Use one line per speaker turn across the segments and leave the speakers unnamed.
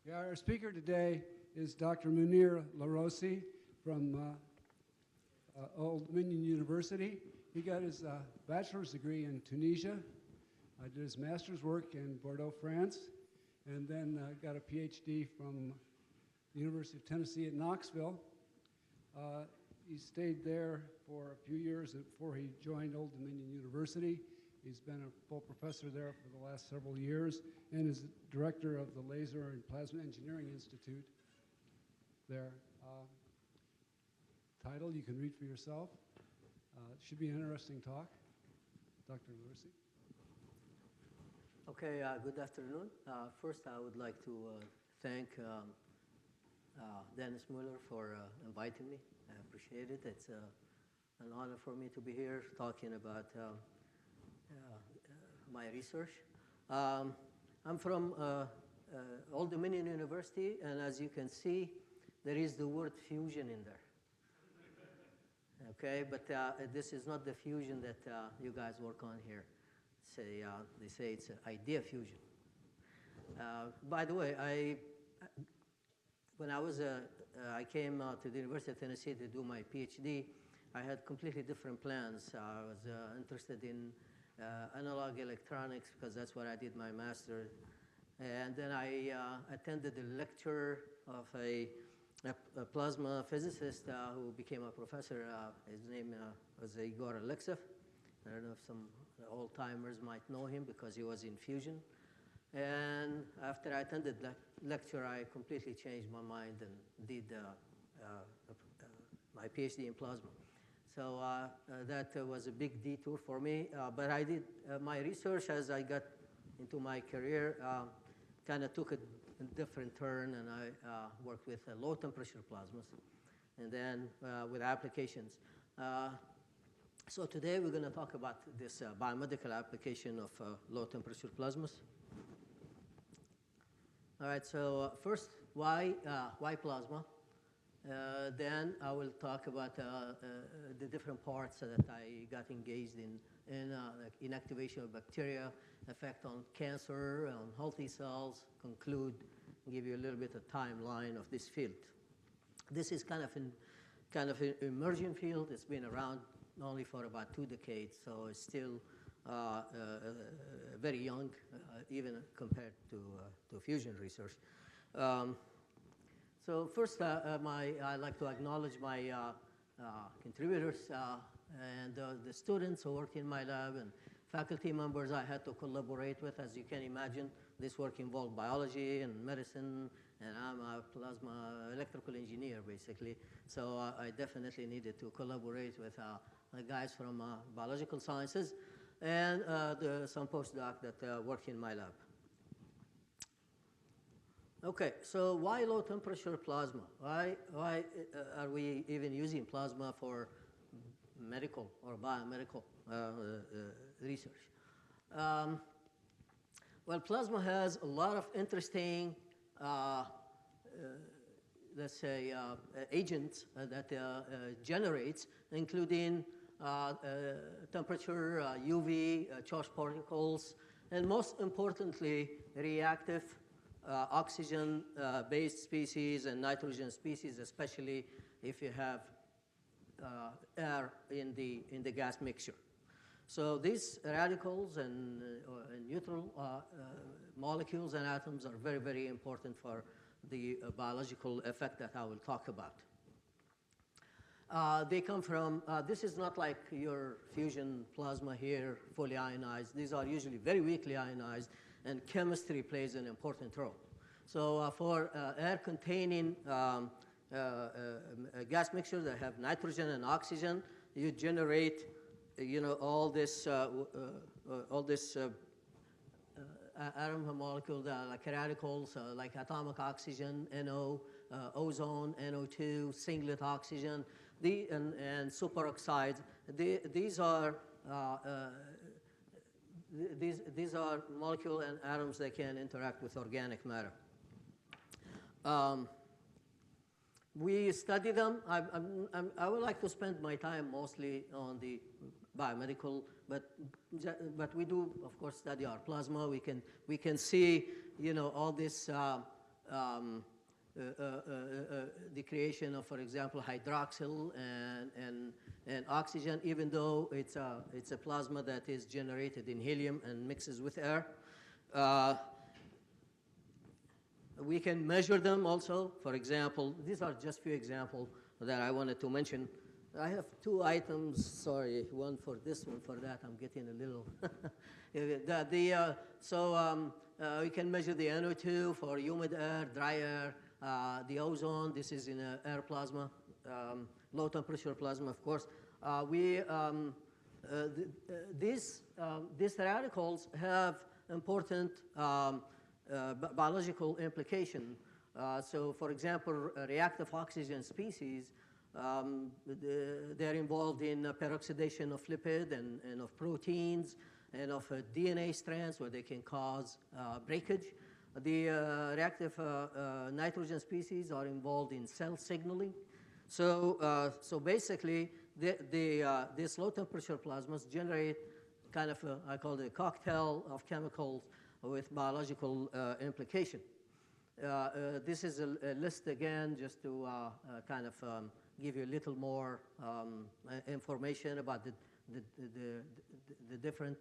Yeah, our speaker today is Dr. Munir Laroussi from Old Dominion University. He got his bachelor's degree in Tunisia, did his master's work in Bordeaux, France, and then got a PhD from the University of Tennessee at Knoxville. He stayed there for a few years before he joined Old Dominion University. He's been a full professor there for the last several years and is director of the Laser and Plasma Engineering Institute there. Title you can read for yourself. It should be an interesting talk. Dr. Laroussi.
Okay, good afternoon. First, I would like to thank Dennis Muller for inviting me. I appreciate it. It's an honor for me to be here talking about my research. I'm from Old Dominion University, and as you can see, there is the word fusion in there. Okay, but this is not the fusion that you guys work on here. They say it's idea fusion. By the way, when I came to the University of Tennessee to do my PhD, I had completely different plans. I was interested in analog electronics because that's what I did my master. And then I attended a lecture of a plasma physicist who became a professor. His name was Igor Alexev. I don't know if some old-timers might know him because he was in fusion. And after I attended that lecture, I completely changed my mind and did my PhD in plasma. So that was a big detour for me. But I did my research as I got into my career kind of took a different turn, and I worked with low-temperature plasmas, and then with applications. So today we're going to talk about this biomedical application of low-temperature plasmas. All right, so first, why plasma? Then I will talk about the different parts that I got engaged in like inactivation of bacteria, effect on cancer, on healthy cells, conclude, give you a little bit of timeline of this field. This is kind of an emerging field. It's been around only for about 2 decades, so it's still very young, even compared to fusion research. So first, I'd like to acknowledge my contributors and the students who work in my lab and faculty members I had to collaborate with. As you can imagine, this work involved biology and medicine, and I'm a plasma electrical engineer, basically. So I definitely needed to collaborate with the guys from biological sciences and some postdoc that work in my lab. Okay, so why low temperature plasma? Why are we even using plasma for medical or biomedical research? Well, plasma has a lot of interesting, let's say, agents that generates, including temperature, UV, charged particles, and most importantly, reactive oxygen-based species and nitrogen species, especially if you have air in the gas mixture. So these radicals and neutral molecules and atoms are very, very important for the biological effect that I will talk about. They come from, this is not like your fusion plasma here, fully ionized. These are usually very weakly ionized, and chemistry plays an important role. So for air-containing gas mixtures that have nitrogen and oxygen, you generate, all this atom molecule like radicals, like atomic oxygen, NO, ozone, NO2, singlet oxygen, and superoxides. These are molecules and atoms that can interact with organic matter. We study them. I would like to spend my time mostly on the biomedical, but we do, of course, study our plasma. We can see, all this the creation of, for example, hydroxyl and oxygen, even though it's a plasma that is generated in helium and mixes with air. We can measure them also. For example, these are just few examples that I wanted to mention. I have two items, sorry, one for this, one for that. I'm getting a little. We can measure the NO2 for humid air, dry air, the ozone. This is in air plasma, low temperature plasma, of course. These radicals have important biological implication. So, for example, reactive oxygen species, they're involved in peroxidation of lipid and of proteins and of DNA strands where they can cause breakage. The reactive nitrogen species are involved in cell signaling. So basically, these low temperature plasmas generate kind of I call it a cocktail of chemicals with biological implication. This is a list again just to kind of give you a little more information about the different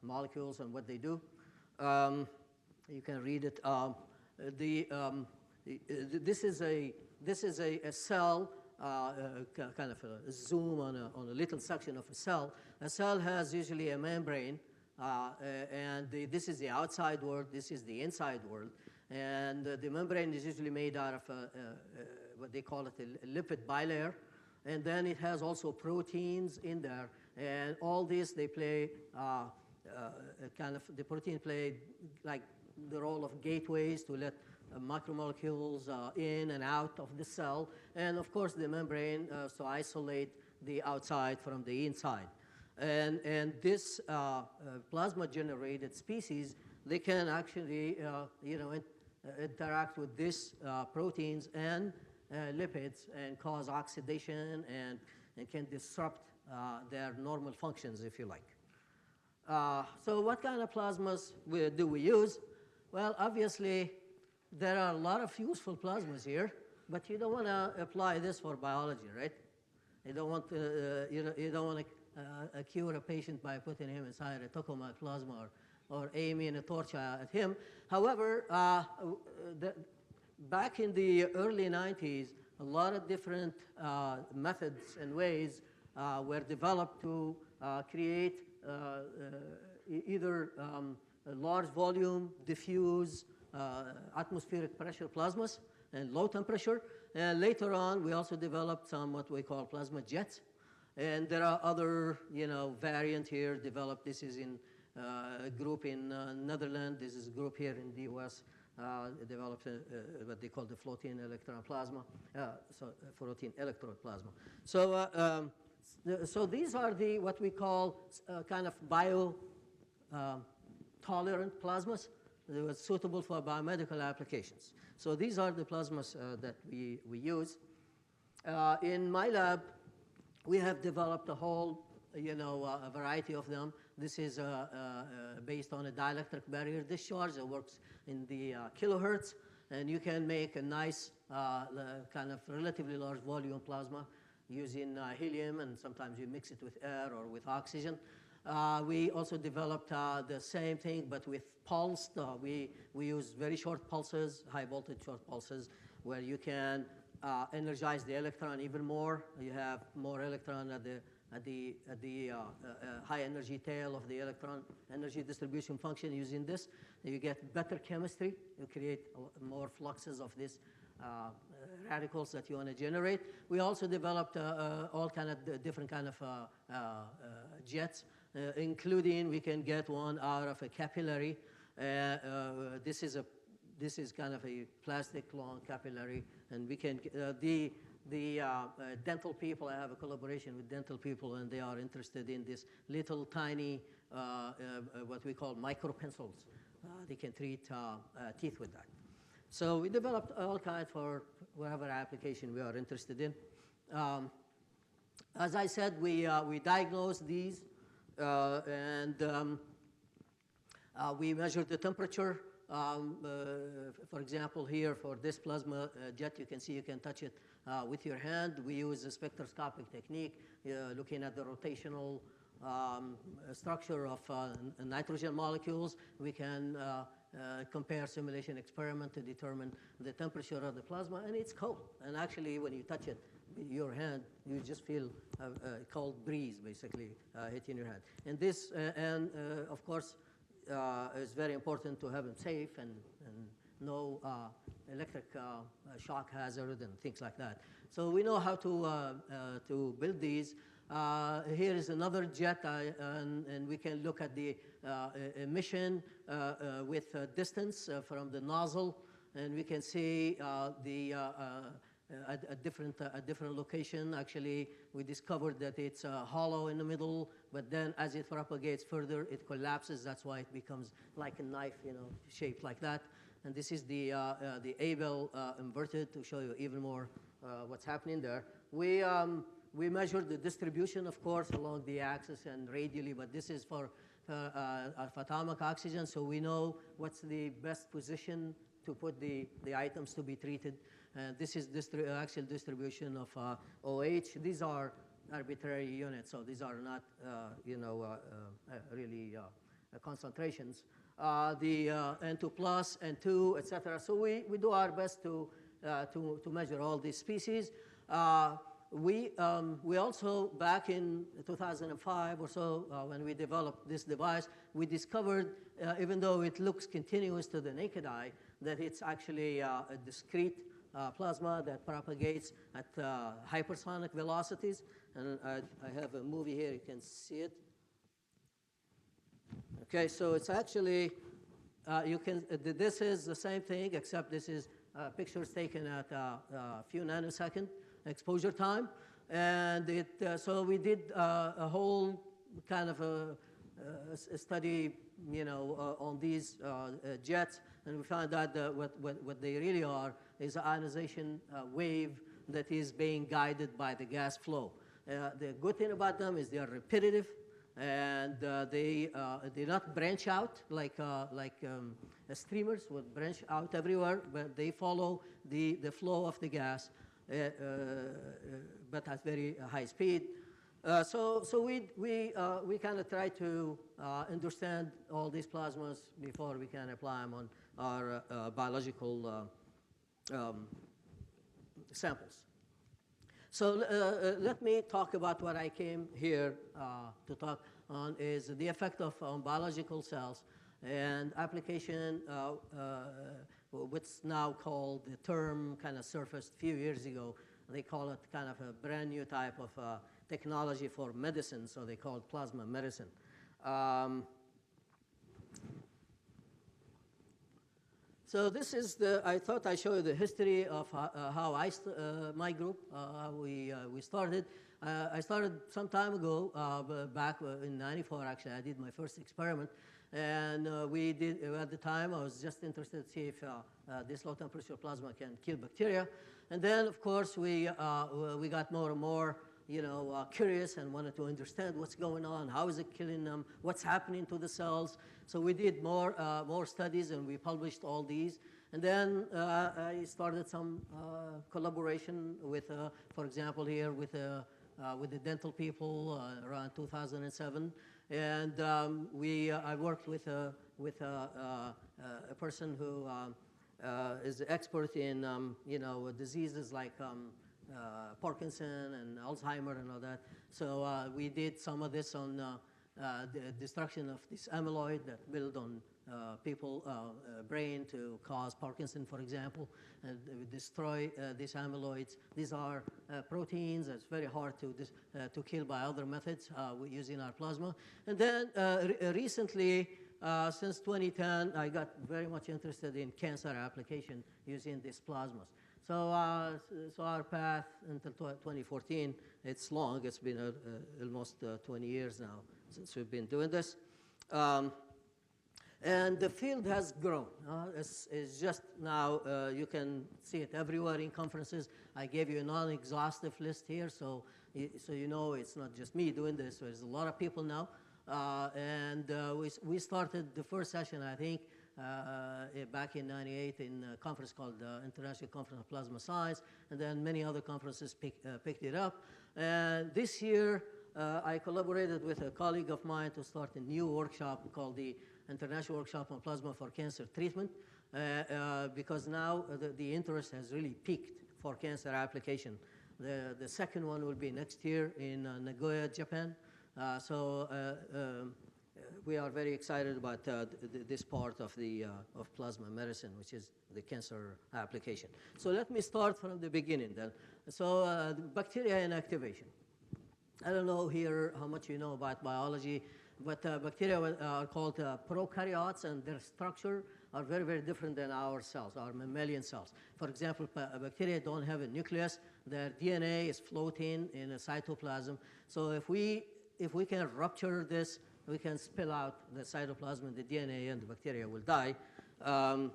molecules and what they do. You can read it. This is a cell, kind of a zoom on a little section of a cell. A cell has usually a membrane, and this is the outside world, this is the inside world. And the membrane is usually made out of what they call it a lipid bilayer. And then it has also proteins in there. And all these, they play the protein play like the role of gateways to let macromolecules in and out of the cell. And of course, the membrane to isolate the outside from the inside. And this plasma-generated species, they can actually, interact with these proteins and lipids and cause oxidation and can disrupt their normal functions, if you like. So what kind of plasmas do we use? Well, obviously, there are a lot of useful plasmas here, but you don't want to apply this for biology, right? You don't want to, you don't want to cure a patient by putting him inside a tokamak plasma or aiming a torch at him. However, back in the early 90s, a lot of different methods and ways were developed to create either large volume, diffuse, atmospheric pressure plasmas and low temperature. And later on, we also developed some what we call plasma jets. And there are other, variant here developed. This is in a group in Netherlands. This is a group here in the US. Developed what they call the floating electron plasma, floating electrode plasma. So these are what we call kind of bio-tolerant plasmas that were suitable for biomedical applications. So these are the plasmas that we use. In my lab, we have developed a whole, a variety of them. This is based on a dielectric barrier discharge that works in the kilohertz, and you can make a nice kind of relatively large volume plasma using helium, and sometimes you mix it with air or with oxygen. We also developed the same thing, but with pulsed. We use very short pulses, high voltage short pulses, where you can energize the electron even more. You have more electron at the high energy tail of the electron energy distribution function using this. You get better chemistry. You create more fluxes of these radicals that you want to generate. We also developed all kind of different kind of jets, including we can get one out of a capillary. This is kind of a plastic long capillary, and we can the dental people. I have a collaboration with dental people, and they are interested in this little tiny what we call micro pencils. They can treat teeth with that. So we developed all kinds for whatever application we are interested in. As I said, we diagnosed these and we measured the temperature For example, here for this plasma jet, you can see you can touch it with your hand. We use a spectroscopic technique, looking at the rotational structure of nitrogen molecules. We can compare simulation experiment to determine the temperature of the plasma, and it's cold. And actually, when you touch it with your hand, you just feel a cold breeze, basically, hitting your hand. And this, of course, it's very important to have them safe and no electric shock hazard and things like that. So we know how to build these. Here is another jet, and we can look at the emission with distance from the nozzle, and we can see at a different location. Actually, we discovered that it's hollow in the middle, but then as it propagates further, it collapses. That's why it becomes like a knife, shaped like that. And this is the Abel inverted to show you even more what's happening there. We measured the distribution, of course, along the axis and radially, but this is for atomic oxygen, so we know what's the best position to put the items to be treated. This is actual distribution of OH. These are arbitrary units, so these are not, really concentrations. The N2 plus, N2, etc. So we do our best to measure all these species. We also, back in 2005 or so, when we developed this device, we discovered, even though it looks continuous to the naked eye, that it's actually a discrete plasma that propagates at hypersonic velocities. And I have a movie here, you can see it. Okay, so it's actually, this is the same thing, except this is pictures taken at a few nanosecond exposure time. And so we did a whole kind of a study, on these jets, and we found out that what they really are is an ionization wave that is being guided by the gas flow. The good thing about them is they are repetitive, and they not branch out like streamers would branch out everywhere, but they follow the flow of the gas, but at very high speed. So we kind of try to understand all these plasmas before we can apply them on our biological samples. So let me talk about what I came here to talk on, is the effect of biological cells and application, what's now called the term kind of surfaced a few years ago. They call it kind of a brand new type of technology for medicine, so they call it plasma medicine. So this is I thought I'd show you the history of how my group, how we started. I started some time ago, back in '94 actually. I did my first experiment, and we did, at the time I was just interested to see if this low temperature plasma can kill bacteria. And then of course we got more and more curious and wanted to understand what's going on, how is it killing them, what's happening to the cells. So we did more studies, and we published all these. And then I started some collaboration with, for example, here with the dental people around 2007. And I worked with a person who is an expert in diseases like Parkinson and Alzheimer and all that. So we did some of this on the destruction of this amyloid that build on people's brain to cause Parkinson, for example, and we destroy these amyloids. These are proteins that's very hard to kill by other methods using our plasma. And then recently, since 2010, I got very much interested in cancer application using these plasmas. So our path until 2014, it's long. It's been almost 20 years now since we've been doing this. And the field has grown. It's just now, you can see it everywhere in conferences. I gave you a non-exhaustive list here, so you know it's not just me doing this. There's a lot of people now. And we started the first session, I think, back in '98 in a conference called International Conference of Plasma Science, and then many other conferences picked it up. And this year, I collaborated with a colleague of mine to start a new workshop called the International Workshop on Plasma for Cancer Treatment, because now the interest has really peaked for cancer application. The second one will be next year in Nagoya, Japan. We are very excited about this part of plasma medicine, which is the cancer application. So let me start from the beginning then. So bacteria and activation. I don't know here how much you know about biology, but bacteria are called prokaryotes, and their structure are very, very different than our cells, our mammalian cells. For example, bacteria don't have a nucleus. Their DNA is floating in a cytoplasm. So if we can rupture this, we can spill out the cytoplasm and the DNA, and the bacteria will die. Now,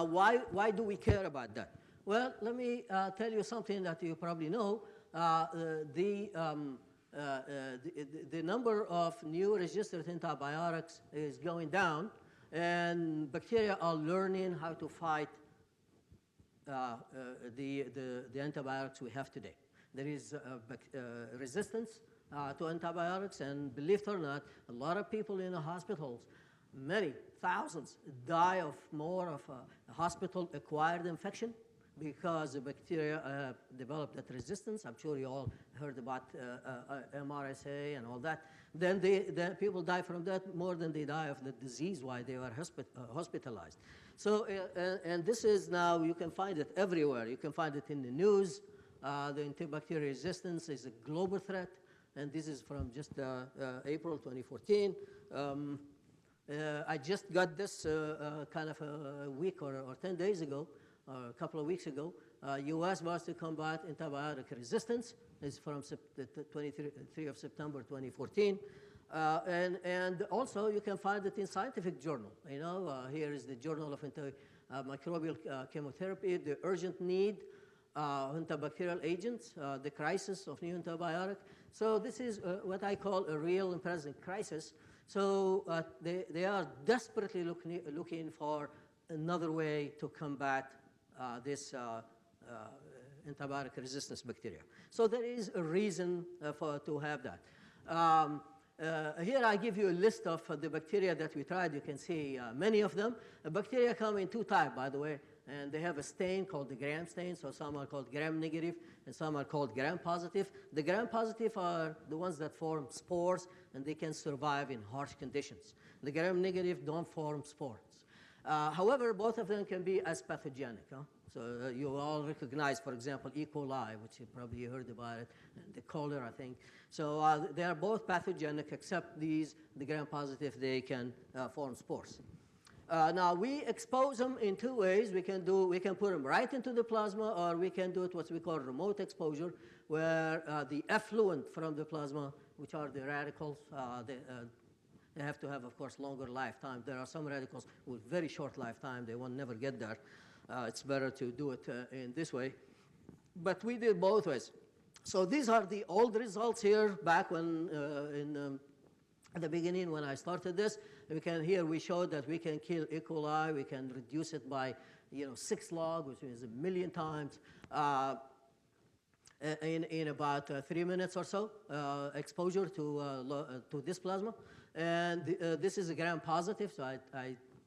why do we care about that? Well, let me tell you something that you probably know. The number of new registered antibiotics is going down, and bacteria are learning how to fight the antibiotics we have today. There is resistance to antibiotics, and believe it or not, a lot of people in the hospitals, many thousands, die of more of a hospital-acquired infection because the bacteria develop that resistance. I'm sure you all heard about MRSA and all that. Then people die from that more than they die of the disease while they were hospitalized. So, and this is now, you can find it everywhere. You can find it in the news. The antibacterial resistance is a global threat, and this is from just April 2014. I just got this kind of a week or 10 days ago, a couple of weeks ago. U.S. was to combat antibiotic resistance. It's from the 23 of September 2014. And also you can find it in scientific journal. You know, here is the Journal of Antimicrobial Chemotherapy, the urgent need, antibacterial agents, the crisis of new antibiotic. So this is what I call a real and present crisis. So they are desperately looking for another way to combat this antibiotic resistance bacteria. So there is a reason to have that. Here I give you a list of the bacteria that we tried. You can see many of them. Bacteria come in two types, by the way, and they have a stain called the gram stain. So some are called gram negative, and some are called gram positive. The gram positive are the ones that form spores, and they can survive in harsh conditions. The gram negative don't form spores. However, both of them can be as pathogenic. So you all recognize, for example, E. coli, which you probably heard about it, and the cholera, I think. So they are both pathogenic, except the gram-positive, they can form spores. Now, we expose them in two ways. We can put them right into the plasma, or we can do it what we call remote exposure, where the effluent from the plasma, which are the radicals, they have to have, of course, longer lifetime. There are some radicals with very short lifetime. They will never get there. It's better to do it in this way. But we did both ways. So these are the old results here back when at the beginning when I started this. Here we showed that we can kill E. coli. We can reduce it by 6 log, which is 1 million times, in about 3 minutes or so exposure to this plasma. And this is a gram-positive, so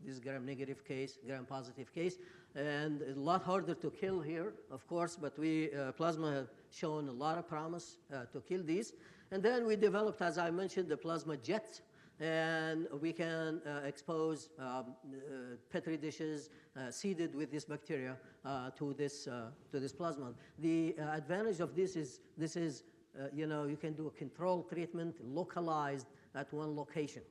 this is gram-negative case, gram-positive case, and a lot harder to kill here, of course, but plasma have shown a lot of promise to kill these. And then we developed, as I mentioned, the plasma jets, and we can expose Petri dishes seeded with this bacteria to this plasma. The advantage of this is you can do a control treatment localized at one location.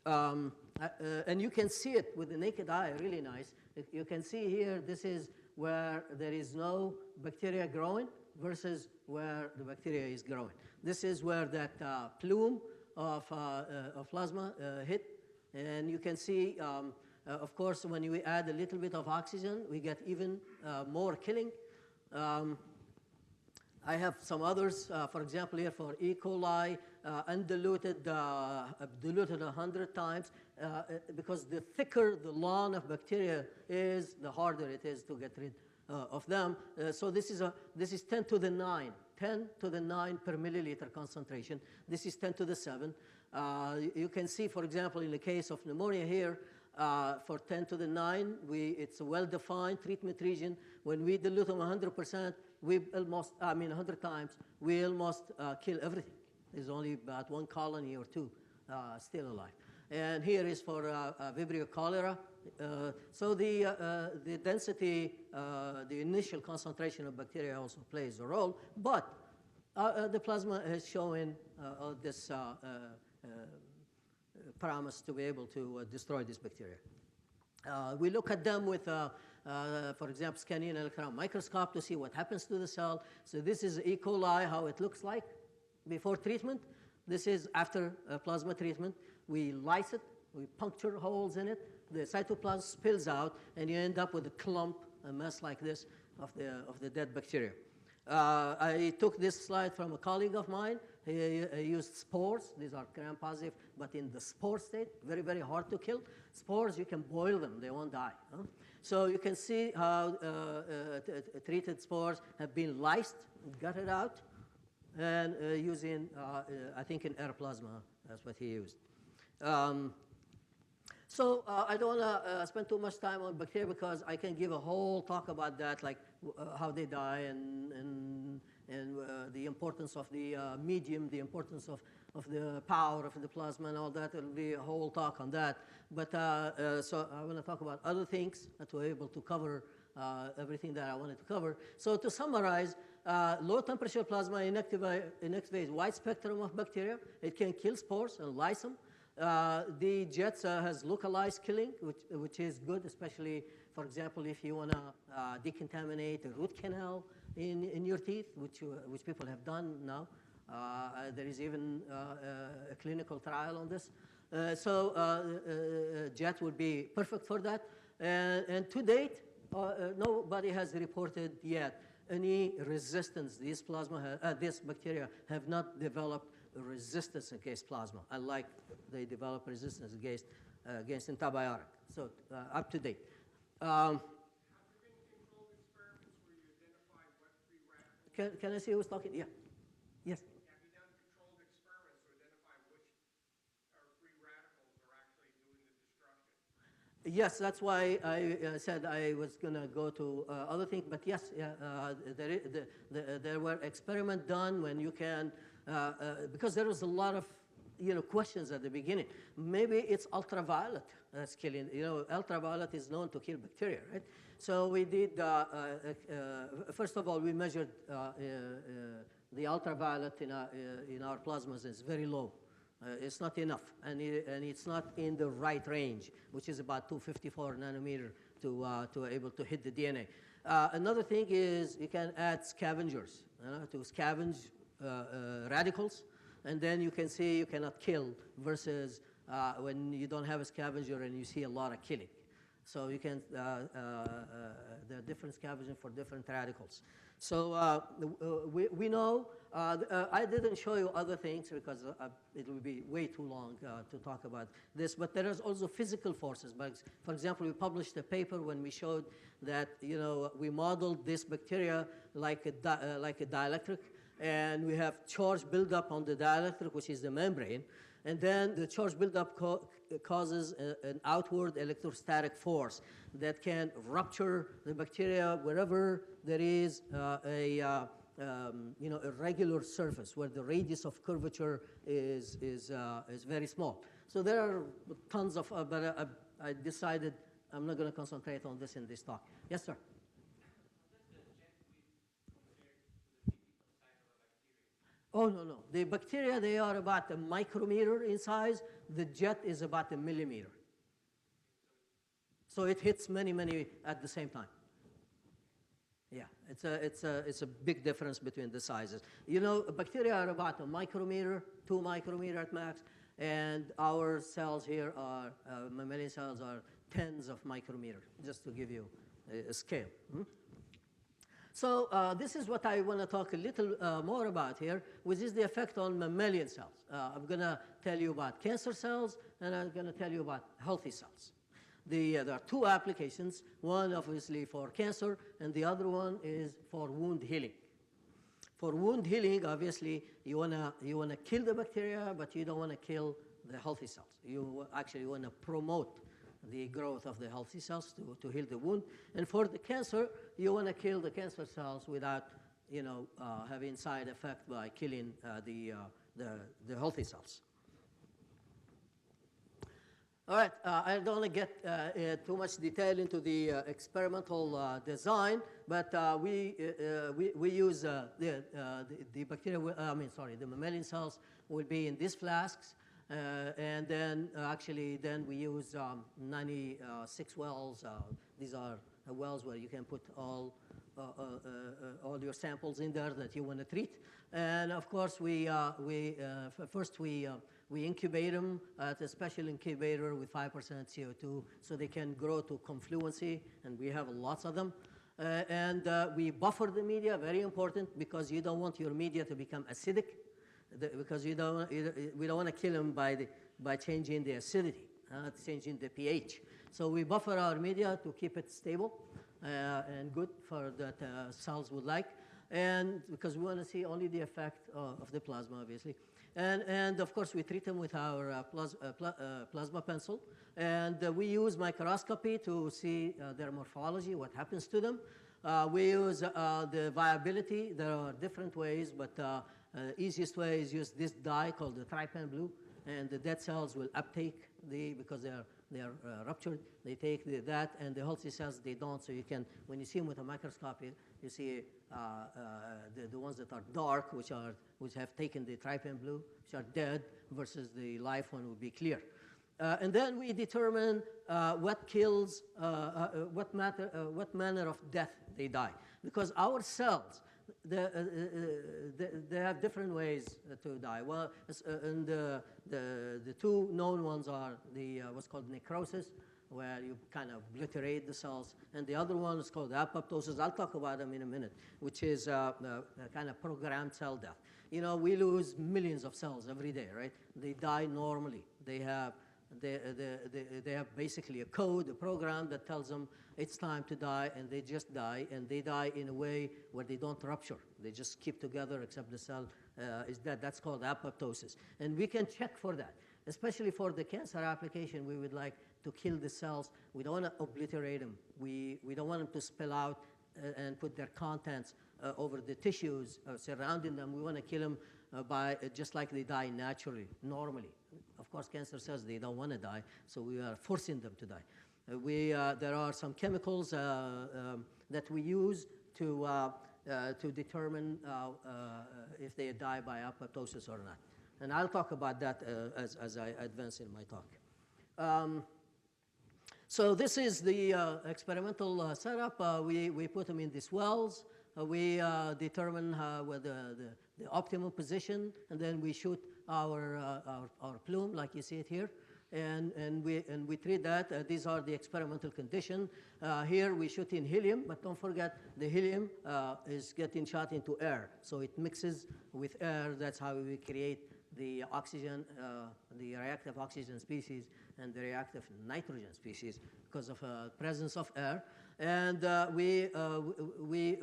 And you can see it with the naked eye, really nice. You can see here, this is where there is no bacteria growing versus where the bacteria is growing. This is where that plume of plasma hit. And you can see, of course, when we add a little bit of oxygen, we get even more killing. I have some others, for example, here for E. coli, undiluted, diluted 100 times, because the thicker the lawn of bacteria is, the harder it is to get rid of them. So this is 10 to the 9, 10 to the 9 per milliliter concentration. This is 10 to the 7. You can see, for example, in the case of pneumonia here, for 10 to the 9, it's a well-defined treatment region. When we dilute them 100%, 100 times, we almost kill everything. There's only about one colony or two still alive. And here is for Vibrio cholera. So the density, the initial concentration of bacteria also plays a role, but the plasma is showing this promise to be able to destroy this bacteria. We look at them with, for example, scanning electron microscope to see what happens to the cell. So this is E. coli, how it looks like before treatment. This is after plasma treatment. We lyse it, we puncture holes in it, the cytoplasm spills out, and you end up with a clump, a mess like this of the dead bacteria. I took this slide from a colleague of mine. He used spores. These are gram-positive, but in the spore state, very, very hard to kill. Spores, you can boil them. They won't die. Huh? So you can see how treated spores have been lysed, gutted out, and using, I think, an air plasma. That's what he used. So I don't want to spend too much time on bacteria because I can give a whole talk about that, like how they die and the importance of the medium, the importance of the power of the plasma and all that. It'll be a whole talk on that. But so I want to talk about other things that we're able to cover everything that I wanted to cover. So to summarize, low temperature plasma inactivates wide spectrum of bacteria. It can kill spores and lyse them. The jets has localized killing, which is good, especially, for example, if you want to decontaminate a root canal in your teeth, which people have done now. There is even a clinical trial on this. So jet would be perfect for that. And to date, nobody has reported yet any resistance. This bacteria have not developed resistance against plasma, unlike they develop resistance against antibiotic. So up to date.
Have there been controlled experiments where you identify what free radicals?
Can I see who's talking? Yeah. Yes.
Have you done controlled experiments to identify which free radicals are actually doing the destruction?
Yes, that's why I said I was going to go to other things. But yes, there were experiments done when you can, because there was a lot of questions at the beginning. Maybe it's ultraviolet that's killing. Ultraviolet is known to kill bacteria, right? So we did, first of all, we measured the ultraviolet in our plasmas is very low. It's not enough, and it's not in the right range, which is about 254 nanometer to able to hit the DNA. Another thing is you can add scavengers to scavenge radicals, and then you can see you cannot kill versus when you don't have a scavenger and you see a lot of killing. So you can, there are different scavengers for different radicals. So we know, I didn't show you other things because it would be way too long to talk about this, but there is also physical forces. For example, we published a paper when we showed that, we modeled this bacteria like a dielectric, and we have charge buildup on the dielectric, which is the membrane, and then the charge buildup causes an outward electrostatic force that can rupture the bacteria wherever there is a regular surface where the radius of curvature is very small. So there are tons of, but I decided I'm not going to concentrate on this in this talk. Yes, sir. Oh, no. The bacteria, they are about a micrometer in size. The jet is about a millimeter. So it hits many at the same time. Yeah, it's a big difference between the sizes. Bacteria are about a micrometer, 2 micrometer at max, and our cells here are, mammalian cells are tens of micrometers, just to give you a scale. So this is what I want to talk a little more about here, which is the effect on mammalian cells. I'm going to tell you about cancer cells, and I'm going to tell you about healthy cells. There are two applications, one obviously for cancer, and the other one is for wound healing. For wound healing, obviously, you wanna kill the bacteria, but you don't want to kill the healthy cells. You actually want to promote the growth of the healthy cells to heal the wound. And for the cancer, you want to kill the cancer cells without, having side effect by killing the healthy cells. All right, I don't want to get too much detail into the experimental design, but we use the bacteria. The mammalian cells will be in these flasks, and then then we use 96 wells. These are wells where you can put all your samples in there that you want to treat, and of course we incubate them at a special incubator with 5% CO2 so they can grow to confluency, and we have lots of them. And we buffer the media, very important, because you don't want your media to become acidic, because we don't want to kill them by changing the acidity, changing the pH. So we buffer our media to keep it stable and good for that cells would like, and because we want to see only the effect of the plasma, obviously. And of course, we treat them with our plasma pencil. And we use microscopy to see their morphology, what happens to them. We use the viability. There are different ways, but the easiest way is use this dye called the trypan blue. And the dead cells will uptake because they are ruptured. They take that, and the healthy cells, they don't. So you can, when you see them with a microscope, you see the ones that are dark, which have taken the trypan blue, which are dead, versus the live one would be clear. And then we determine what kills, what manner of death they die, because our cells, they have different ways to die. Well, and the two known ones are what's called necrosis, where you kind of obliterate the cells, and the other one is called apoptosis. I'll talk about them in a minute, which is kind of programmed cell death. We lose millions of cells every day, right? They die normally. They have basically a code, a program that tells them it's time to die, and they just die, and they die in a way where they don't rupture. They just keep together except the cell is dead. That's called apoptosis. And we can check for that. Especially for the cancer application, we would like to kill the cells. We don't want to obliterate them. We don't want them to spill out and put their contents over the tissues surrounding them. We want to kill them by just like they die naturally, normally. Of course, cancer cells, they don't want to die, so we are forcing them to die. There are some chemicals that we use to determine if they die by apoptosis or not. And I'll talk about that as I advance in my talk. So this is the experimental setup. We put them in these wells. We determine whether the optimal position, and then we shoot our plume, like you see it here, and we treat that. These are the experimental conditions. Here we shoot in helium, but don't forget the helium is getting shot into air, so it mixes with air. That's how we create the oxygen, the reactive oxygen species, and the reactive nitrogen species because of presence of air. And we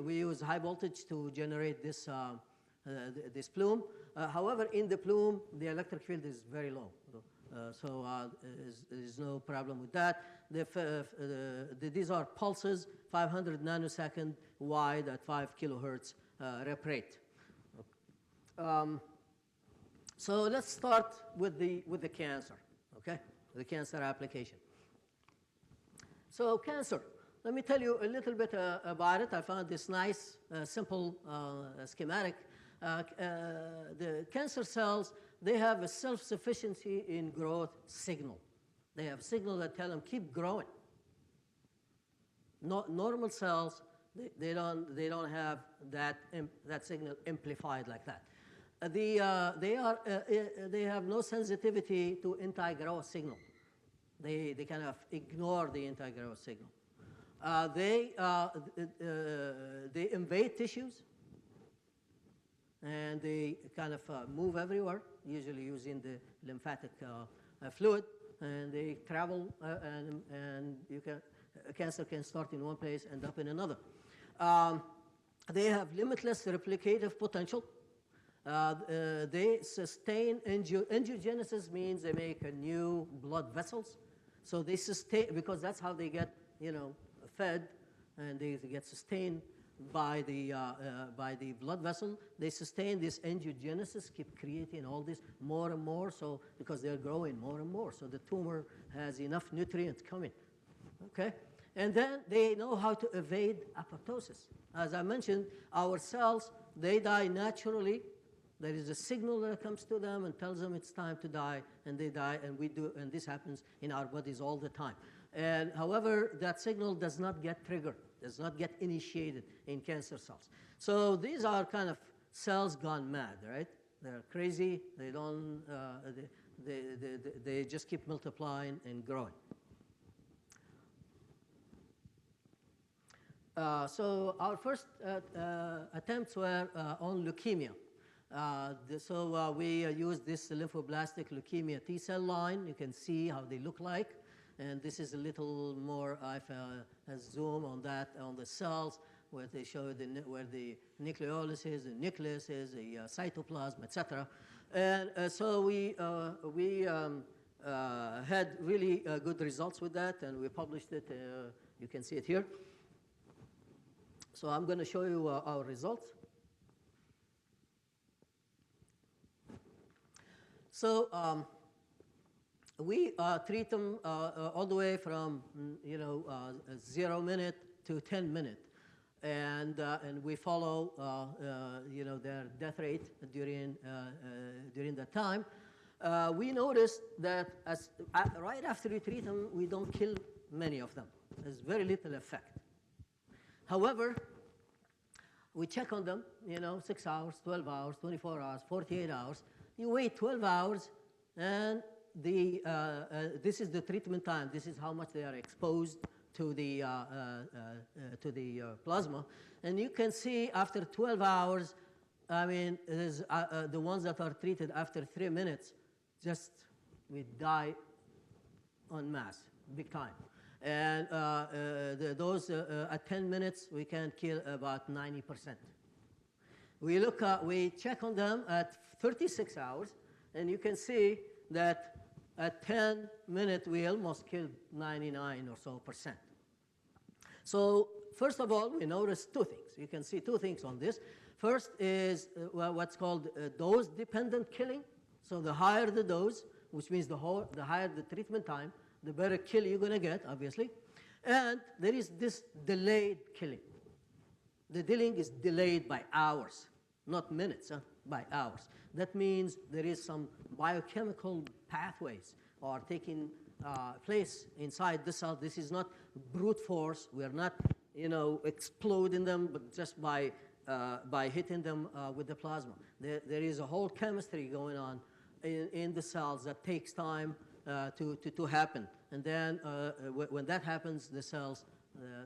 use high voltage to generate this this plume. However, in the plume, the electric field is very low, so there's no problem with that. These are pulses, 500 nanosecond wide at 5 kilohertz rep rate. So let's start with the cancer, okay? The cancer application. So cancer, let me tell you a little bit about it. I found this nice, simple schematic. The cancer cells, they have a self-sufficiency in growth signal. They have signal that tell them keep growing. Normal cells, they don't have that signal amplified like that. They have no sensitivity to anti-growth signal. They kind of ignore the anti-growth signal. They invade tissues, and they kind of move everywhere, usually using the lymphatic fluid, and they travel, and cancer can start in one place, end up in another. They have limitless replicative potential. They sustain angiogenesis means they make new blood vessels. So they sustain, because that's how they get, fed, and they get sustained by the blood vessel. They sustain this angiogenesis, keep creating all this more and more, so because they're growing more and more, so the tumor has enough nutrients coming, okay? And then they know how to evade apoptosis. As I mentioned, our cells, they die naturally. There is a signal that comes to them and tells them it's time to die, and they die, and this happens in our bodies all the time. And however, that signal does not get triggered, does not get initiated in cancer cells. So these are kind of cells gone mad, right? They're crazy. They don't. They just keep multiplying and growing. So our first attempts were on leukemia. We used this lymphoblastic leukemia T-cell line. You can see how they look like. And this is a little more, I've zoom on that, on the cells, where they show where the nucleolus is, the nucleus is, the cytoplasm, etc. And so we had really good results with that, and we published it. You can see it here. So I'm going to show you our results. So we treat them all the way from 0 minute to 10 minute, and we follow their death rate during that time. We noticed that right after we treat them, we don't kill many of them. There's very little effect. However, we check on them, 6 hours, 12 hours, 24 hours, 48 hours. You wait 12 hours, and this is the treatment time. This is how much they are exposed to the plasma. And you can see after 12 hours, I mean, the ones that are treated after 3 minutes, we die en masse, big time. And those at 10 minutes, we can kill about 90%. We check on them at 36 hours, and you can see that at 10 minutes, we almost killed 99 or so percent. So first of all, we noticed two things. You can see two things on this. First is what's called dose-dependent killing. So the higher the dose, which means the higher the treatment time, the better kill you're going to get, obviously. And there is this delayed killing. The killing is delayed by hours, not minutes, by hours. That means there is some biochemical pathways are taking place inside the cell. This is not brute force. We are not, exploding them, but just by hitting them with the plasma. There is a whole chemistry going on in the cells that takes time to happen. And then when that happens, the cells,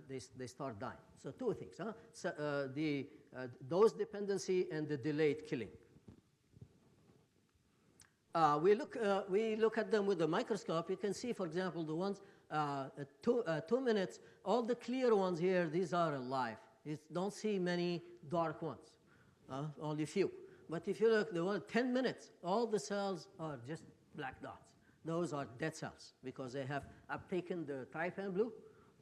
they start dying. So two things, so, the dose dependency and the delayed killing. We look at them with the microscope. You can see, for example, the ones 2 minutes, all the clear ones here, these are alive. You don't see many dark ones, only few. But if you look, the one 10 minutes, all the cells are just black dots. Those are dead cells because they have uptaken the trypan blue,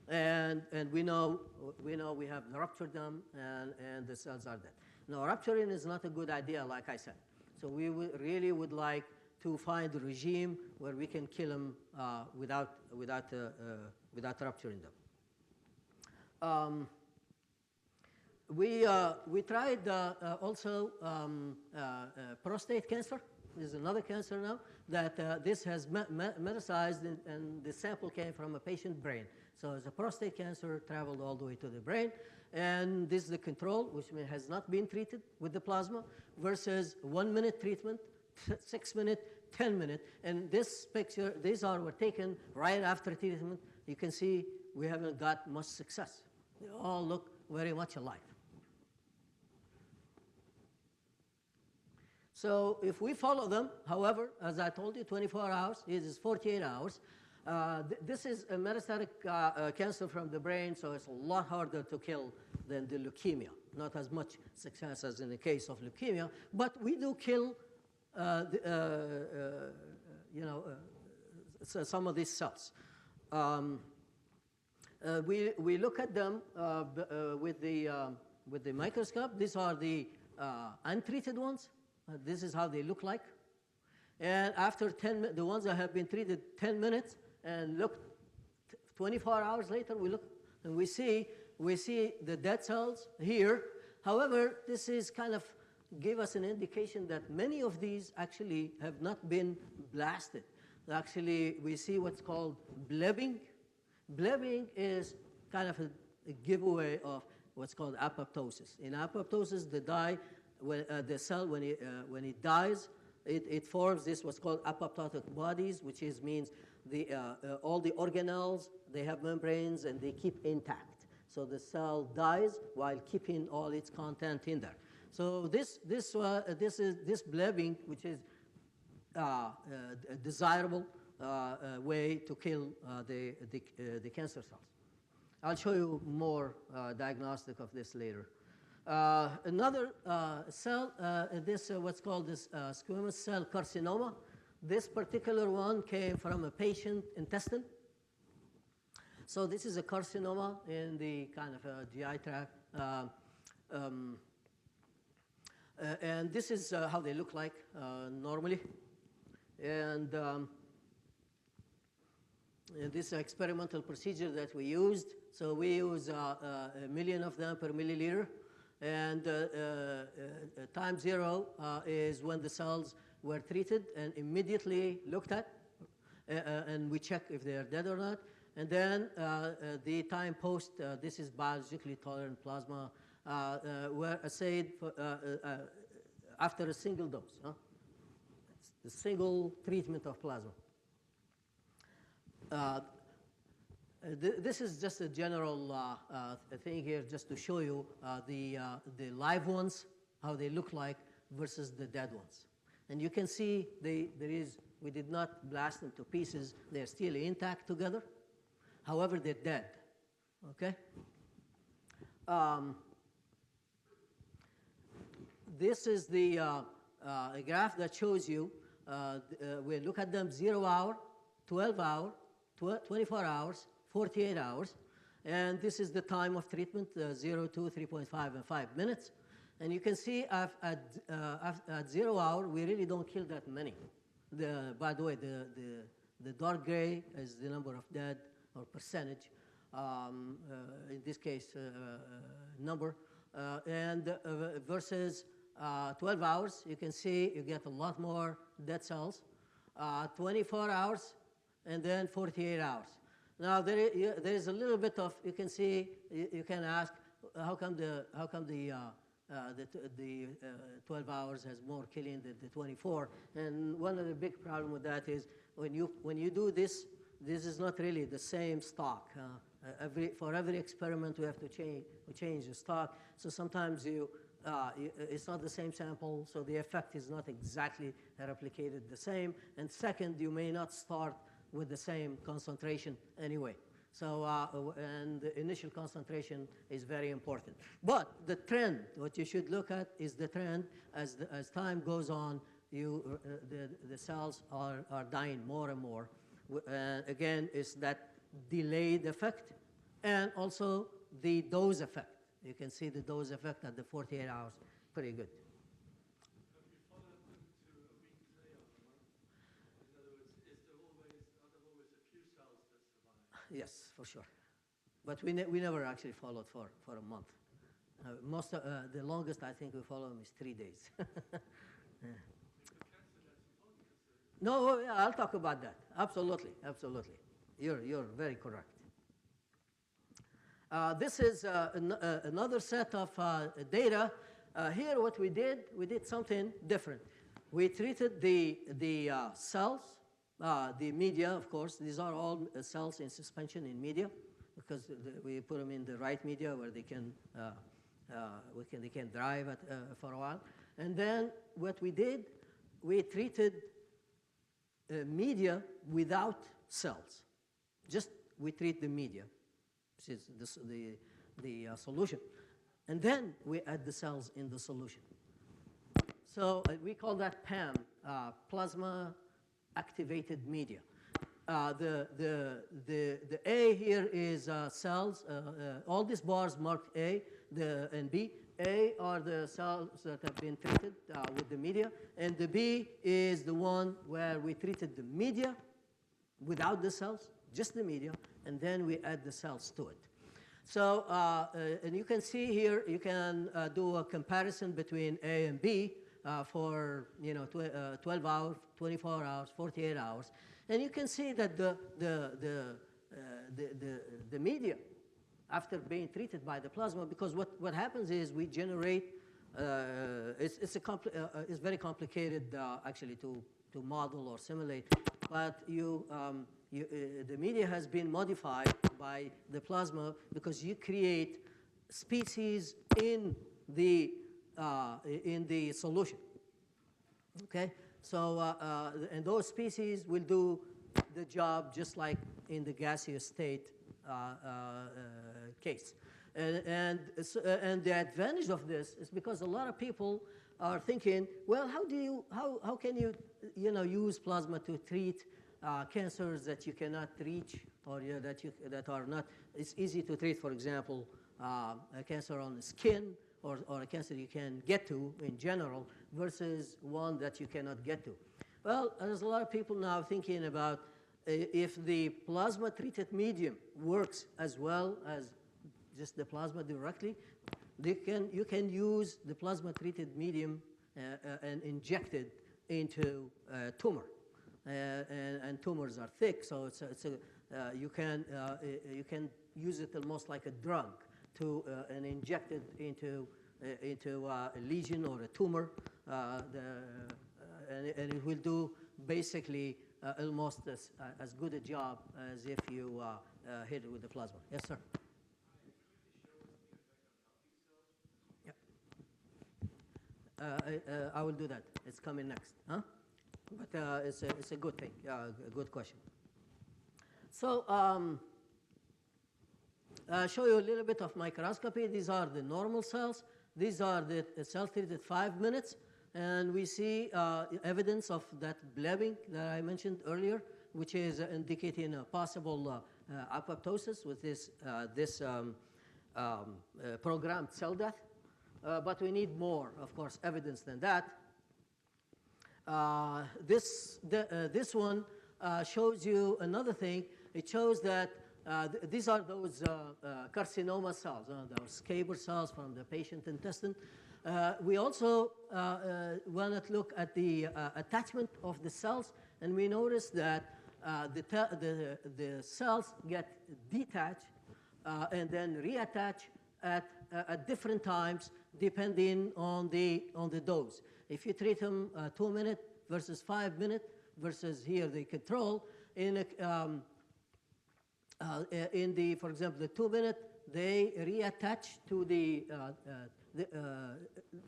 and we know we have ruptured them, and the cells are dead. Now, rupturing is not a good idea, like I said. So we really would like to find a regime where we can kill them without rupturing them. We tried also prostate cancer. There's another cancer now that this has metastasized, and the sample came from a patient brain. So it's a prostate cancer, traveled all the way to the brain, and this is the control, which has not been treated with the plasma, versus 1 minute treatment, 6 minute, 10 minute, and this picture, these were taken right after treatment. You can see we haven't got much success. They all look very much alike. So if we follow them, however, as I told you, 24 hours, it is 48 hours. This is a metastatic cancer from the brain, so it's a lot harder to kill than the leukemia. Not as much success as in the case of leukemia, but we do kill some of these cells. We look at them with the microscope. These are the untreated ones. This is how they look like. And after 10, the ones that have been treated 10 minutes, and look, 24 hours later, we look and we see the dead cells here. However, this is kind of give us an indication that many of these actually have not been blasted. Actually, we see what's called blebbing. Blebbing is kind of a giveaway of what's called apoptosis. In apoptosis, the cell, when it dies, it forms this what's called apoptotic bodies, which means all the organelles, they have membranes and they keep intact. So the cell dies while keeping all its content in there. So this blebbing, which is a desirable way to kill the cancer cells. I'll show you more diagnostic of this later. Another cell, what's called this squamous cell carcinoma. This particular one came from a patient intestine. So this is a carcinoma in the kind of GI tract. And this is how they look like normally. And this experimental procedure that we used, so we use 1 million of them per milliliter. And time 0 is when the cells were treated and immediately looked at, and we check if they are dead or not. And then the time post, this is biologically tolerant plasma, were assayed for, after a single dose. The single treatment of plasma. This is just a general thing here, just to show you the live ones, how they look like, versus the dead ones. And you can see we did not blast them to pieces. They're still intact together. However, they're dead. Okay? This is the graph that shows you. We look at them 0 hour, 12 hour, 24 hours, 48 hours. And this is the time of treatment, 0, 2, 3.5, and 5 minutes. And you can see at 0 hour, we really don't kill that many. By the way, the dark gray is the number of dead or percentage. In this case, number. And versus 12 hours, you can see you get a lot more dead cells. 24 hours, and then 48 hours. Now there is a little bit of, you can see, you can ask, how come the 12 hours has more killing than the 24? And one of the big problem with that is when you do this, this is not really the same stock. For every experiment, we have to change the stock. So sometimes it's not the same sample, so the effect is not exactly replicated the same. And second, you may not start with the same concentration anyway. So, and the initial concentration is very important. But the trend, what you should look at is the trend as time goes on, the cells are dying more and more. Again, it's that delayed effect and also the dose effect. You can see the dose effect at the 48 hours, pretty good. Yes, for sure. But we never actually followed for a month. The longest I think we followed them is 3 days. Yeah. No, yeah, I'll talk about that. Absolutely, absolutely. You're very correct. This is another set of data. Here, what we did something different. We treated the cells. The media, of course, these are all cells in suspension in media. because we put them in the right media where they can, they can drive for a while. And then what we did, we treated media without cells. Just we treat the media, which is the solution. And then we add the cells in the solution. So we call that PAM, plasma activated media. The A here is cells. All these bars marked A and B. A are the cells that have been treated with the media, and the B is the one where we treated the media without the cells, just the media, and then we add the cells to it. So, and you can see here, you can do a comparison between A and B for 12 hours, 24 hours, 48 hours, and you can see that the media, after being treated by the plasma, because what happens is we generate, it's very complicated actually to model or simulate, but the media has been modified by the plasma because you create species in the solution. Okay, so and those species will do the job just like in the gaseous state case. And the advantage of this is because a lot of people are thinking, well, how can you use plasma to treat cancers that you cannot reach or that are not, it's easy to treat, for example, a cancer on the skin or a cancer you can get to in general versus one that you cannot get to. Well, there's a lot of people now thinking about if the plasma-treated medium works as well as just the plasma directly, you can use the plasma-treated medium and inject it into a tumor. And tumors are thick, so you can use it almost like a drug and inject it into a lesion or a tumor, and it will do basically almost as good a job as if you hit it with the plasma. Yes, sir. I will do that. It's coming next, huh? But it's a good thing. A good question. So I'll show you a little bit of microscopy. These are the normal cells. These are the cells treated 5 minutes, and we see evidence of that blebbing that I mentioned earlier, which is indicating a possible apoptosis with this programmed cell death. But we need more, of course, evidence than that. This one shows you another thing. It shows that these are those carcinoma cells, those Skaber cells from the patient intestine. We also want to look at the attachment of the cells, and we notice that the cells get detached and then reattach at different times depending on the dose. If you treat them 2 minutes versus 5 minutes versus here the control, for example, the 2 minute, they reattach to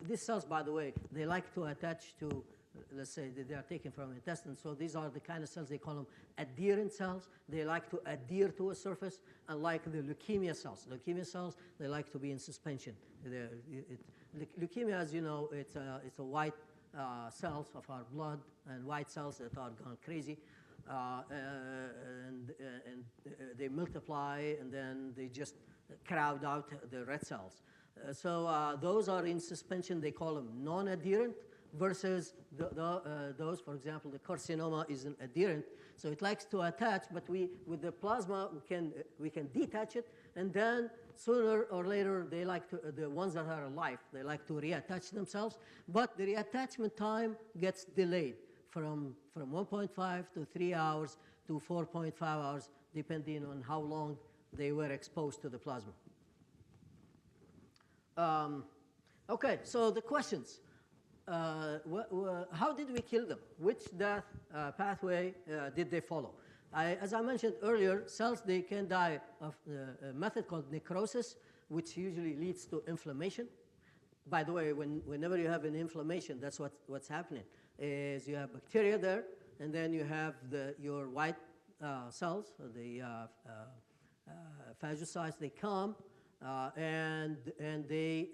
these cells, by the way, they like to attach to, let's say that they are taken from intestine, so these are the kind of cells, they call them adherent cells. They like to adhere to a surface, unlike the leukemia cells. Leukemia cells, they like to be in suspension. Leukemia, as you know, it's a white cells of our blood and white cells that are gone crazy. And they multiply, and then they just crowd out the red cells. So those are in suspension. They call them non-adherent, versus those, for example, the carcinoma is an adherent. So it likes to attach, but with the plasma, we can detach it, and then sooner or later, they like to, the ones that are alive, they like to reattach themselves, but the reattachment time gets delayed from 1.5 to 3 hours to 4.5 hours, depending on how long they were exposed to the plasma. Okay, so the questions. How did we kill them? Which death pathway did they follow? As I mentioned earlier, cells, they can die of a method called necrosis, which usually leads to inflammation. By the way, whenever you have an inflammation, that's what's happening, is you have bacteria there, and then you have your white cells, the phagocytes, they come, and they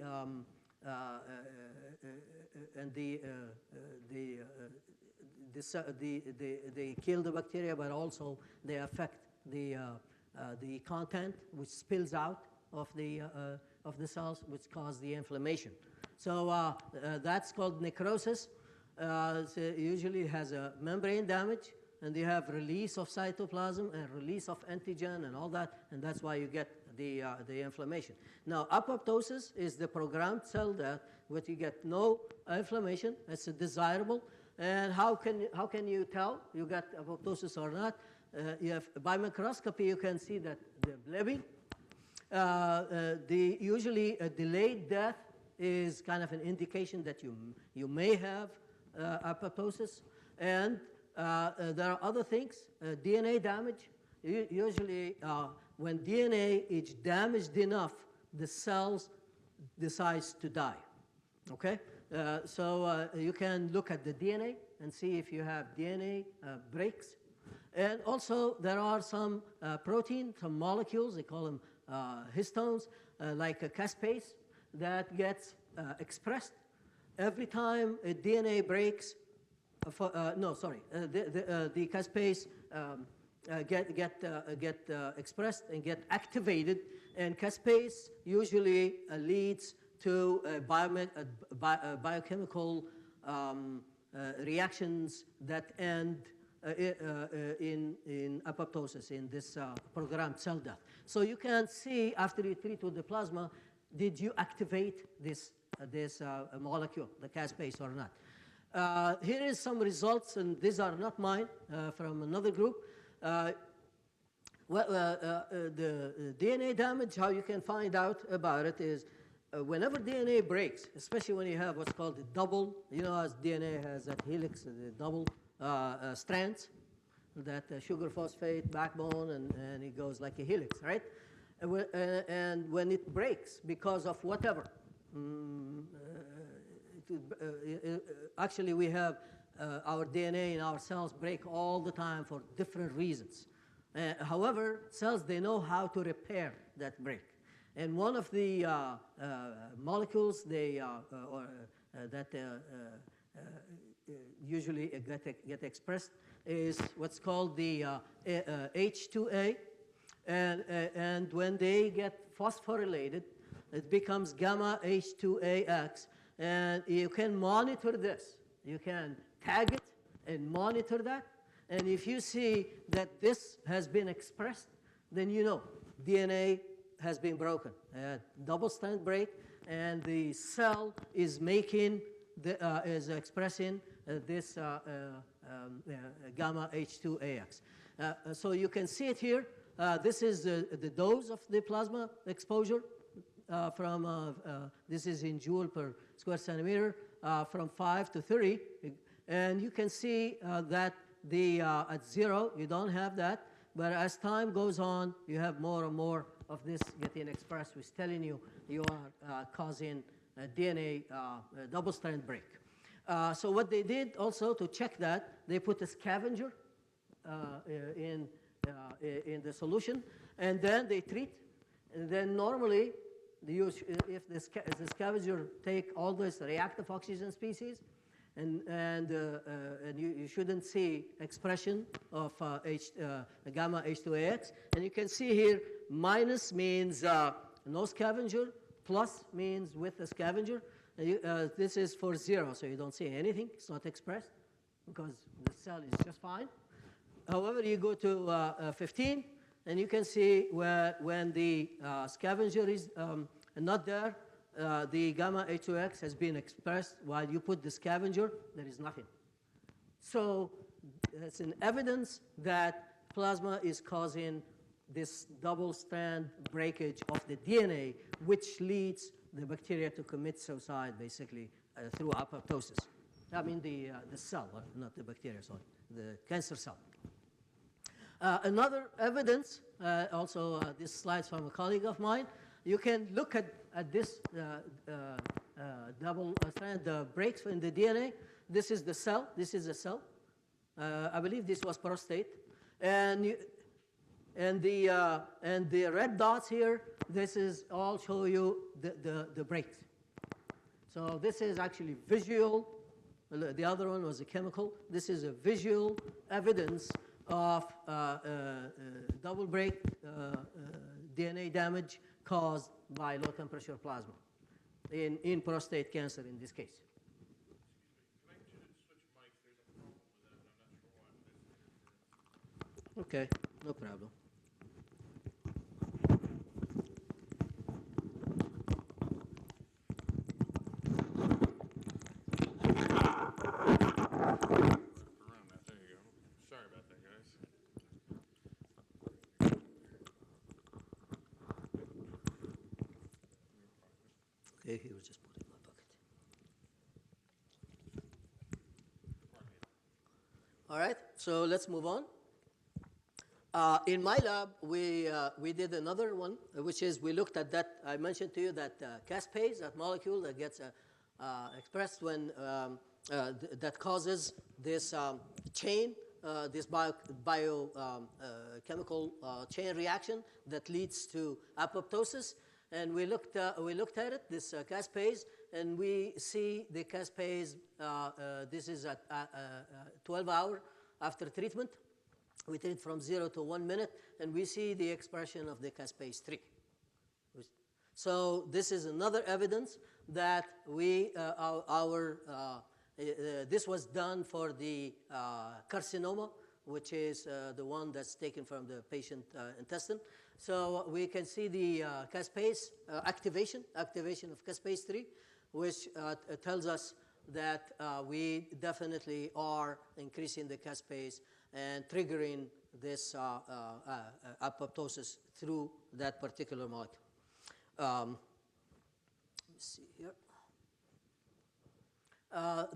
they kill the bacteria, but also they affect the content which spills out of the cells, which cause the inflammation. So that's called necrosis. So usually has a membrane damage, and you have release of cytoplasm and release of antigen and all that, and that's why you get the inflammation. Now, apoptosis is the programmed cell death, where you get no inflammation. It's desirable. And how can you tell you got apoptosis or not? By microscopy, you can see that they're blebbing. Usually a delayed death is kind of an indication that you may have apoptosis. And there are other things, DNA damage. Usually when DNA is damaged enough, the cells decides to die, okay? So you can look at the DNA and see if you have DNA breaks. And also there are some protein, some molecules, they call them histones, like a caspase, that gets expressed every time a DNA breaks. The caspase get expressed and get activated, and caspase usually leads to biochemical reactions that end in apoptosis, in this programmed cell death. So you can see after you treat with the plasma, did you activate this molecule, the caspase, or not? Here is some results, and these are not mine, from another group. The DNA damage, how you can find out about it is whenever DNA breaks, especially when you have what's called the double, as DNA has that helix, the double strands, that sugar phosphate backbone, and it goes like a helix, right? And when it breaks because of whatever, actually we have our DNA in our cells break all the time for different reasons. However, cells, they know how to repair that break. And one of the molecules that usually get expressed is what's called the H2A. And when they get phosphorylated, it becomes gamma H2AX. And you can monitor this. You can tag it and monitor that. And if you see that this has been expressed, then you know DNA has been broken. Double strand break, and the cell is is expressing this gamma H2AX. So you can see it here. This is the dose of the plasma exposure this is in joule per square centimeter, from 5 to 30. And you can see that at 0, you don't have that. But as time goes on, you have more and more of this getting expressed, which is telling you are causing a DNA double-strand break. So what they did also to check that, they put a scavenger in the solution, and then they treat. And then normally, if the scavenger take all these reactive oxygen species, and you shouldn't see expression of gamma H2AX. And you can see here, minus means no scavenger, plus means with a scavenger. And this is for 0, so you don't see anything. It's not expressed because the cell is just fine. However, you go to 15, and you can see when the scavenger is not there, the gamma H2X has been expressed. While you put the scavenger, there is nothing. So it's an evidence that plasma is causing this double-strand breakage of the DNA, which leads the bacteria to commit suicide, basically, through apoptosis. I mean the cell, not the bacteria, sorry, the cancer cell. Another evidence, also this slide's from a colleague of mine, you can look at this double strand breaks in the DNA. This is the cell, this is a cell. I believe this was prostate. And the red dots here, this is all show you the breaks. So this is actually visual. The other one was a chemical. This is a visual evidence of double break DNA damage caused by low temperature plasma in prostate cancer in this case. Okay, no problem. Okay, he was just put it in my bucket. All right, so let's move on. In my lab, we did another one, which is we looked at that. I mentioned to you that caspase, that molecule that gets expressed when that causes this chain, this biochemical chain reaction that leads to apoptosis. And we looked at it, this caspase, and we see the caspase. This is at 12 hours after treatment. We treat from 0 to 1 minute, and we see the expression of the caspase 3. So this is another evidence that this was done for the carcinoma, which is the one that's taken from the patient intestine. So we can see the caspase activation of caspase 3, which tells us that we definitely are increasing the caspase and triggering this apoptosis through that particular molecule. Let me see here.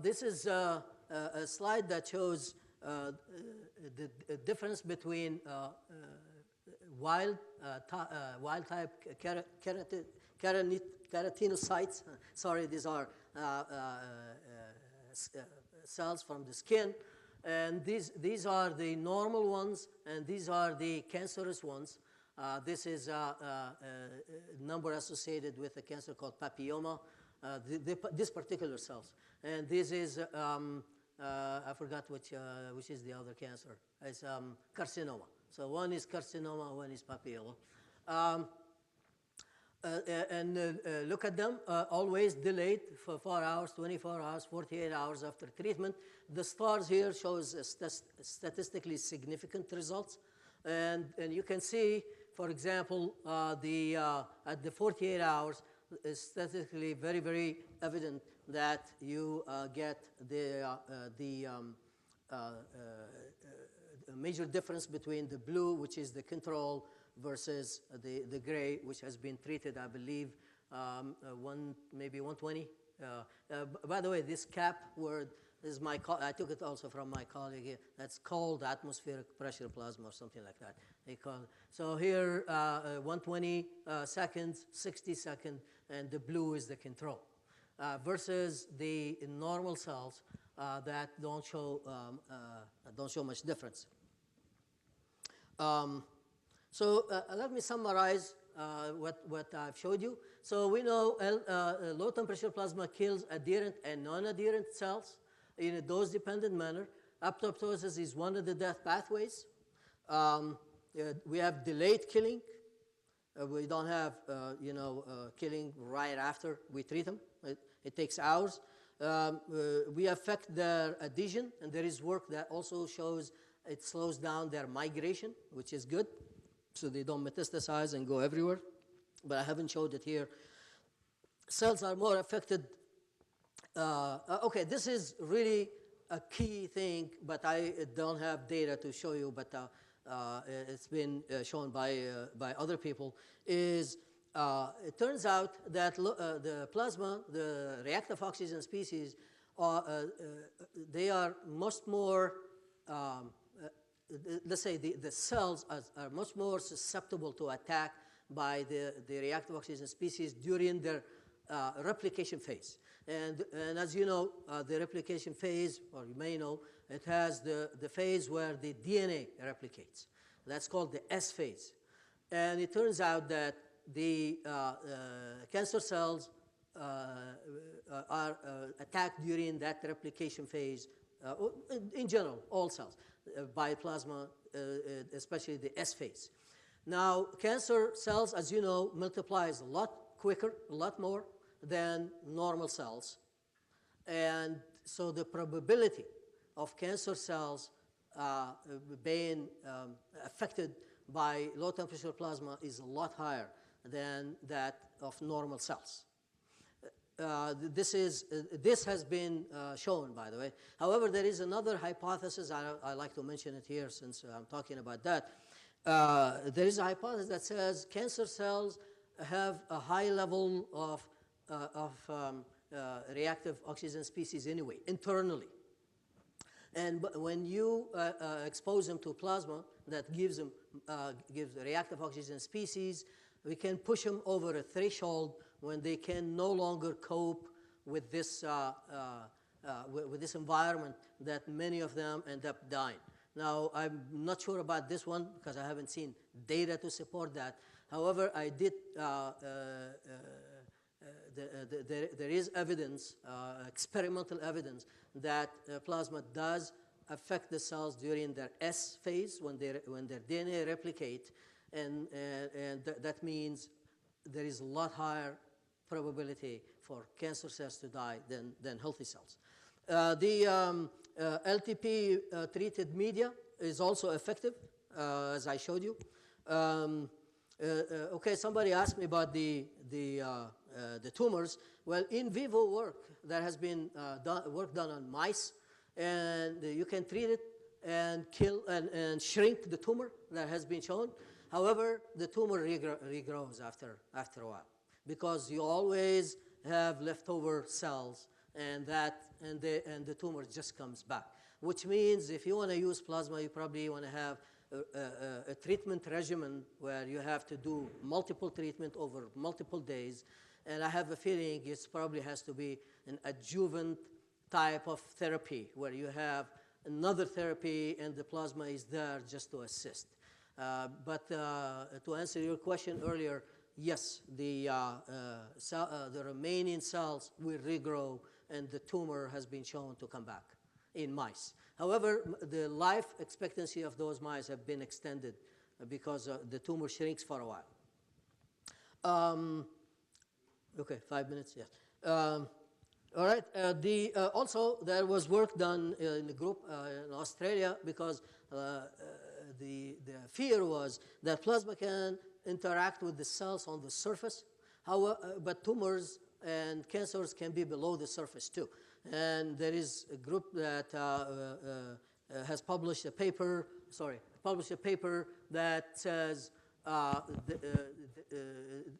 This is a slide that shows the difference between wild type keratinocytes. Sorry, these are cells from the skin. And these are the normal ones, and these are the cancerous ones. This is a number associated with a cancer called papilloma, this particular cells. And this is, I forgot which is the other cancer. It's carcinoma. So one is carcinoma, one is papilloma. Look at them, always delayed for 4 hours, 24 hours, 48 hours after treatment. The stars here shows statistically significant results. And you can see, for example, at the 48 hours, it's statistically very, very evident that you get the major difference between the blue, which is the control, versus the gray, which has been treated, I believe, maybe 120. By the way, this CAP word is I took it also from my colleague here. That's cold atmospheric pressure plasma or something like that. They call it. So here, 120 seconds, 60 seconds, and the blue is the control, versus the normal cells that don't show much difference. So let me summarize what I've showed you. So we know low temperature plasma kills adherent and non-adherent cells in a dose-dependent manner. Apoptosis is one of the death pathways. We have delayed killing. We don't have killing right after we treat them. It takes hours. We affect their adhesion, and there is work that also shows it slows down their migration, which is good, so they don't metastasize and go everywhere. But I haven't showed it here. Cells are more affected. Okay, this is really a key thing, but I don't have data to show you, but it's been shown by other people, is it turns out that the plasma, the reactive oxygen species, they are much more let's say the cells are much more susceptible to attack by the reactive oxygen species during their replication phase. And as you know, the replication phase, or you may know, it has the phase where the DNA replicates. That's called the S phase. And it turns out that the cancer cells are attacked during that replication phase, in general, all cells, by plasma, especially the S phase. Now, cancer cells, as you know, multiplies a lot quicker, a lot more than normal cells. And so the probability of cancer cells being affected by low temperature plasma is a lot higher than that of normal cells. This has been shown, by the way. However, there is another hypothesis. I like to mention it here since I'm talking about that. There is a hypothesis that says cancer cells have a high level of reactive oxygen species anyway, internally. And when you expose them to plasma that gives the reactive oxygen species, we can push them over a threshold when they can no longer cope with this environment that many of them end up dying. Now, I'm not sure about this one because I haven't seen data to support that. However, I did. There is evidence, experimental evidence, that plasma does affect the cells during their S phase when their DNA replicate, and that means there is a lot higher probability for cancer cells to die than healthy cells. The LTP treated media is also effective, as I showed you. Okay, somebody asked me about the tumors. Well, in vivo work, there has been work done on mice, and you can treat it and kill and shrink the tumor. That has been shown. However, the tumor regrows after a while because you always have leftover cells, and the tumor just comes back. Which means if you want to use plasma, you probably want to have a treatment regimen where you have to do multiple treatment over multiple days. And I have a feeling it probably has to be an adjuvant type of therapy where you have another therapy and the plasma is there just to assist. But to answer your question earlier, yes, the remaining cells will regrow and the tumor has been shown to come back in mice. However, the life expectancy of those mice have been extended because the tumor shrinks for a while. Okay, 5 minutes, yes. All right, also there was work done in the group in Australia because the fear was that plasma can interact with the cells on the surface, but tumors and cancers can be below the surface too. And there is a group that has published a paper that says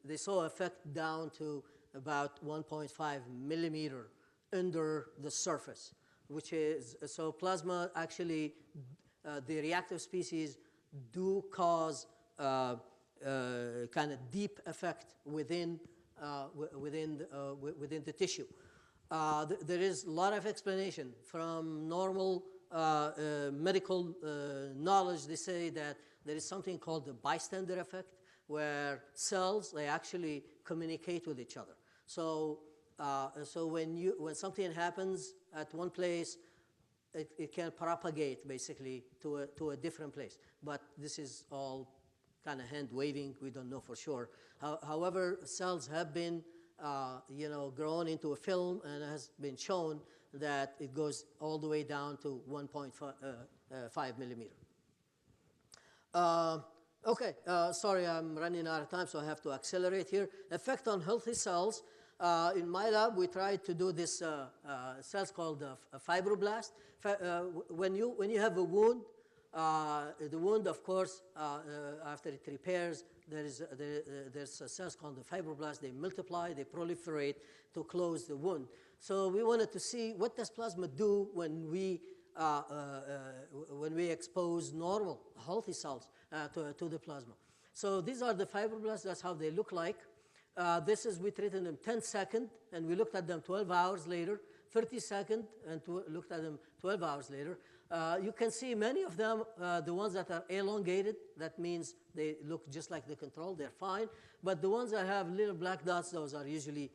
they saw effect down to about 1.5 millimeter under the surface, which is, so plasma actually, the reactive species do cause kind of deep effect within the tissue. There is a lot of explanation from normal medical knowledge. They say that there is something called the bystander effect, where cells, they actually communicate with each other. So when something happens at one place, it can propagate basically to a different place. But this is all kind of hand waving. We don't know for sure. However, cells have been grown into a film, and it has been shown that it goes all the way down to 1.5 millimeter. Okay, sorry, I'm running out of time, so I have to accelerate here. Effect on healthy cells. In my lab, we tried to do this cells called fibroblast. When you have a wound, the wound, of course, after it repairs, there's cells called the fibroblasts. They multiply, they proliferate to close the wound. So we wanted to see what does plasma do when we when we expose normal, healthy cells to the plasma. So these are the fibroblasts. That's how they look like. This is, we treated them 10 seconds, and we looked at them 12 hours later, 30 seconds, and looked at them 12 hours later. You can see many of them, the ones that are elongated, that means they look just like the control, they're fine. But the ones that have little black dots, those are usually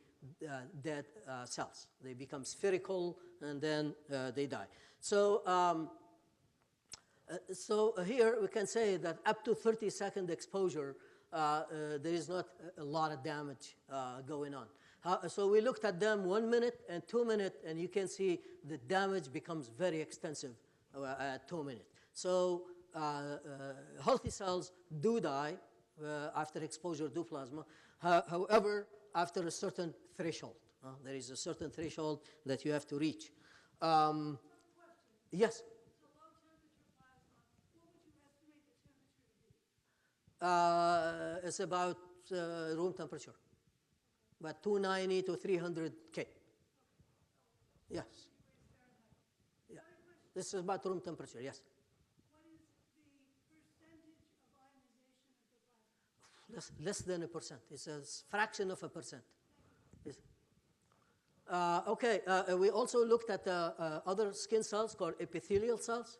dead cells. They become spherical, and then they die. So, here we can say that up to 30-second exposure, there is not a lot of damage going on. So we looked at them 1 minute and 2 minutes, and you can see the damage becomes very extensive at 2 minutes. So healthy cells do die after exposure to plasma. However, after a certain threshold. There is a certain threshold that you have to reach. Yes? It's about room temperature, about 290 to 300 K. Yes. Yeah. This is about room temperature, yes. What is the percentage of ionization of the plasma? Less than 1%. It's a fraction of 1%. Yes. Okay, we also looked at other skin cells called epithelial cells,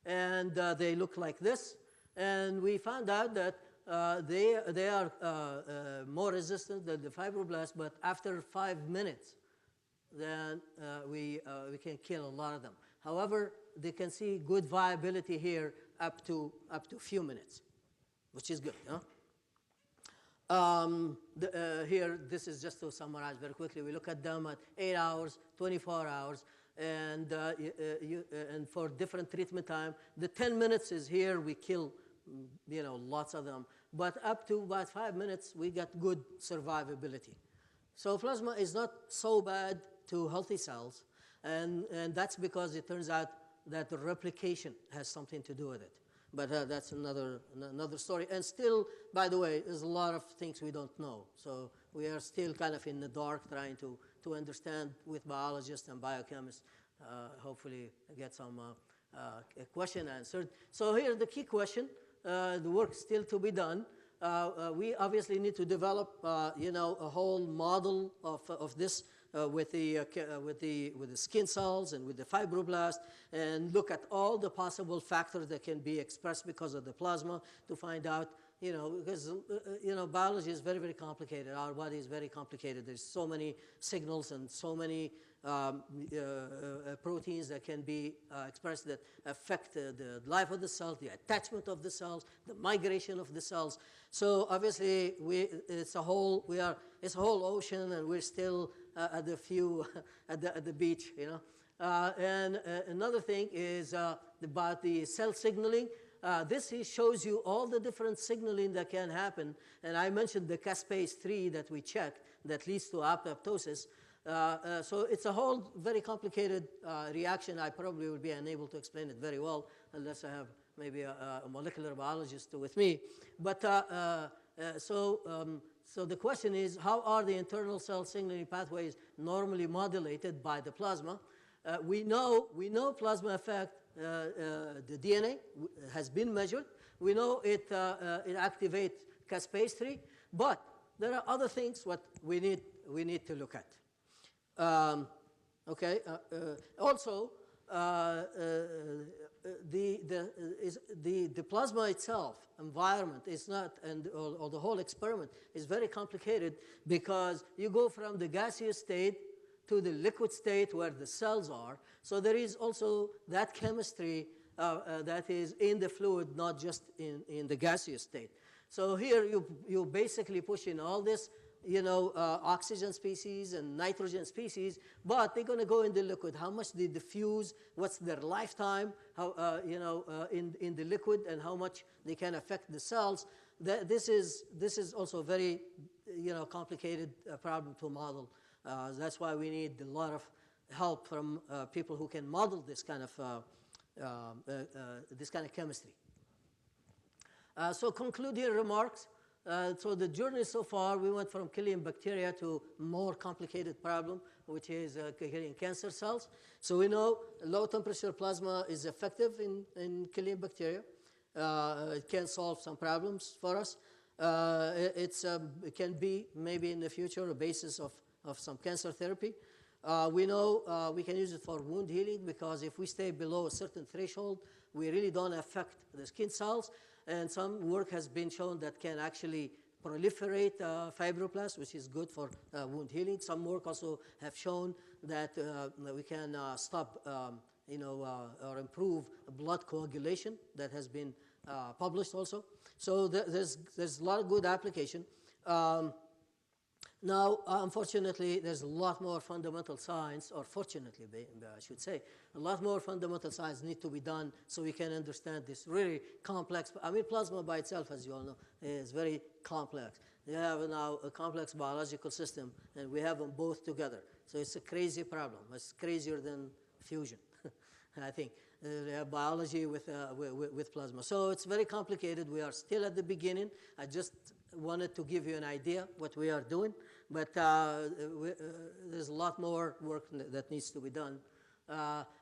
and they look like this. And we found out that they are more resistant than the fibroblasts, but after 5 minutes, then we can kill a lot of them. However, they can see good viability here up to a few minutes, which is good. Huh? Here, this is just to summarize very quickly. We look at them at 8 hours, 24 hours, and for different treatment time. The 10 minutes is here. We kill, lots of them. But up to about 5 minutes, we get good survivability. So plasma is not so bad to healthy cells, and that's because it turns out that the replication has something to do with it. But that's another story. And still, by the way, there's a lot of things we don't know. So we are still kind of in the dark trying to understand with biologists and biochemists, hopefully get some question answered. So here's the key question. The work still to be done. We obviously need to develop, a whole model of this with the skin cells and with the fibroblast, and look at all the possible factors that can be expressed because of the plasma to find out, because biology is very, very complicated. Our body is very complicated. There's so many signals and so many proteins that can be expressed that affect the life of the cells, the attachment of the cells, the migration of the cells. So obviously, it's a whole ocean, and we're still at the beach, And another thing is about the cell signaling. This shows you all the different signaling that can happen, and I mentioned the caspase-3 that we checked that leads to apoptosis. So it's a whole very complicated reaction. I probably will be unable to explain it very well unless I have maybe a molecular biologist with me. But so the question is, how are the internal cell signaling pathways normally modulated by the plasma? We know plasma affect the DNA has been measured. We know it activates caspase-3, but there are other things what we need to look at. Also, the plasma itself, environment, is not, or the whole experiment is very complicated, because you go from the gaseous state to the liquid state where the cells are. So there is also that chemistry that is in the fluid, not just in the gaseous state. So here you basically push in all this, oxygen species and nitrogen species, but they're going to go in the liquid. How much they diffuse? What's their lifetime? How in the liquid, and how much they can affect the cells? This is also very complicated problem to model. That's why we need a lot of help from people who can model this kind of chemistry. So concluding remarks. So the journey so far, we went from killing bacteria to more complicated problem, which is killing cancer cells. So we know low temperature plasma is effective in killing bacteria. It can solve some problems for us. It can be maybe in the future a basis of some cancer therapy. We know we can use it for wound healing, because if we stay below a certain threshold, we really don't affect the skin cells. And some work has been shown that can actually proliferate fibroblasts, which is good for wound healing. Some work also have shown that we can stop, or improve blood coagulation. That has been published also. So there's a lot of good application. Now, unfortunately, there's a lot more fundamental science, or fortunately, I should say, a lot more fundamental science need to be done so we can understand this really complex. I mean, plasma by itself, as you all know, is very complex. We have now a complex biological system, and we have them both together. So it's a crazy problem. It's crazier than fusion, I think. We have biology with plasma. So it's very complicated. We are still at the beginning. I just wanted to give you an idea what we are doing, but there's a lot more work that needs to be done.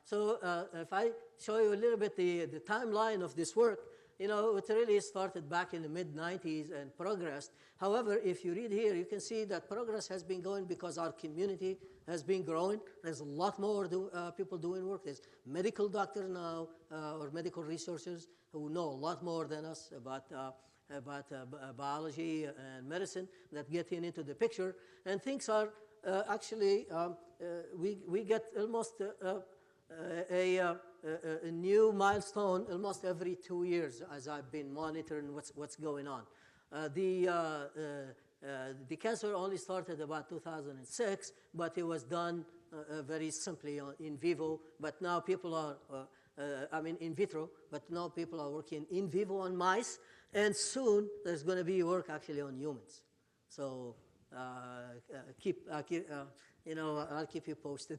So if I show you a little bit the timeline of this work, it really started back in the mid-90s and progressed. However, if you read here, you can see that progress has been going because our community has been growing. There's a lot more people doing work. There's medical doctors now, or medical researchers who know a lot more than us about biology and medicine that get into the picture. And things are actually, we get almost a new milestone almost every 2 years as I've been monitoring what's going on. The cancer only started about 2006, but it was done very simply in vivo. But now people are, in vitro, but now people are working in vivo on mice, and soon there's going to be work actually on humans. So I'll keep you posted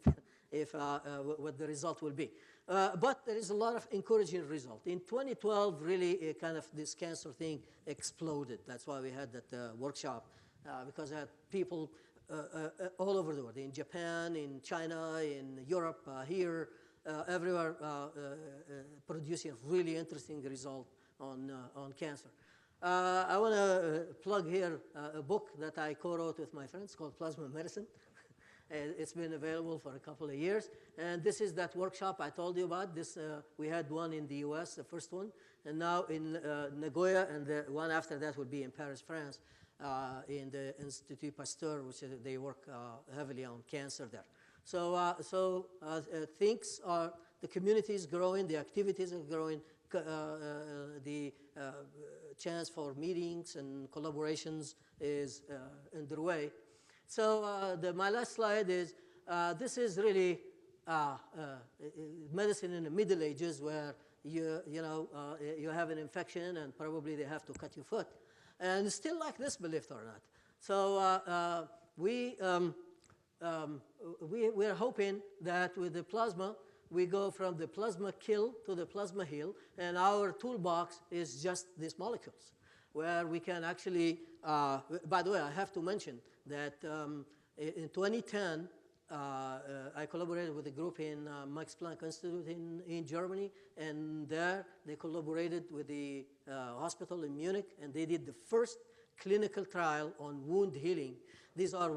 if what the result will be. But there is a lot of encouraging result. In 2012, really, kind of this cancer thing exploded. That's why we had that workshop, because I had people all over the world, in Japan, in China, in Europe, here, everywhere, producing really interesting result on cancer. I want to plug here a book that I co-wrote with my friends called Plasma Medicine. It's been available for a couple of years. And this is that workshop I told you about. This we had one in the US, the first one, and now in Nagoya, and the one after that will be in Paris, France, in the Institut Pasteur, which they work heavily on cancer there. So things are, the community is growing, the activities are growing, the chance for meetings and collaborations is underway. So my last slide is, this is really medicine in the Middle Ages, where you have an infection and probably they have to cut your foot. And it's still like this, believe it or not. So we are hoping that with the plasma, we go from the plasma kill to the plasma heal, and our toolbox is just these molecules, where we can actually, by the way, I have to mention that in 2010, I collaborated with a group in Max Planck Institute in Germany, and there they collaborated with the hospital in Munich, and they did the first clinical trial on wound healing. These are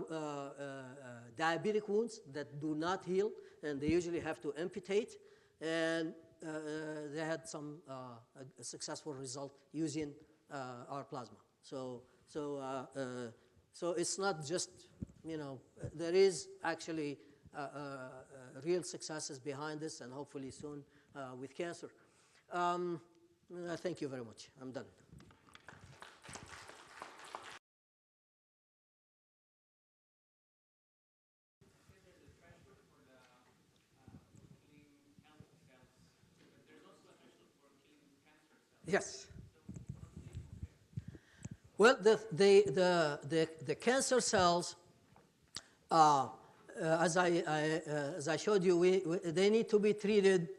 diabetic wounds that do not heal, and they usually have to amputate, and they had some a successful result using our plasma. So it's not just, there is actually real successes behind this, and hopefully soon with cancer. Thank you very much. I'm done. Yes. Well, the cancer cells, as I showed you, they need to be treated,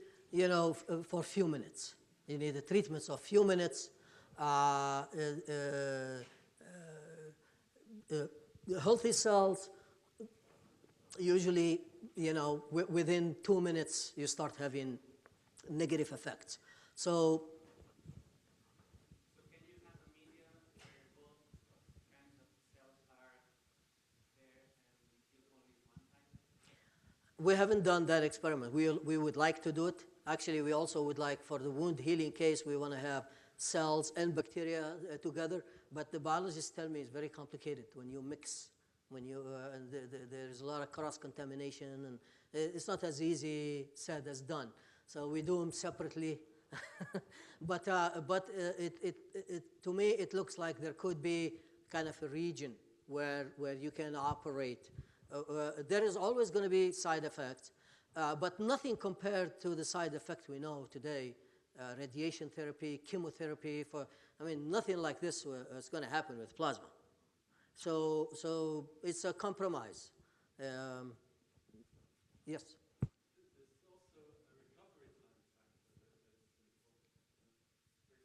for a few minutes. You need a treatment of few minutes. The healthy cells, usually, within 2 minutes, you start having negative effects. So
can you have a media where both kinds of cells are there and you only one type?
we haven't done that experiment. We would like to do it. Actually, we also would like, for the wound healing case, we want to have cells and bacteria together. But the biologists tell me it's very complicated when you mix, and there's a lot of cross-contamination, and it's not as easy said as done. So we do them separately. but to me, it looks like there could be kind of a region where you can operate. There is always going to be side effects, but nothing compared to the side effect we know today. Radiation therapy, chemotherapy, nothing like this is going to happen with plasma. So it's a compromise. Yes?
There's also a recovery time factor that's important.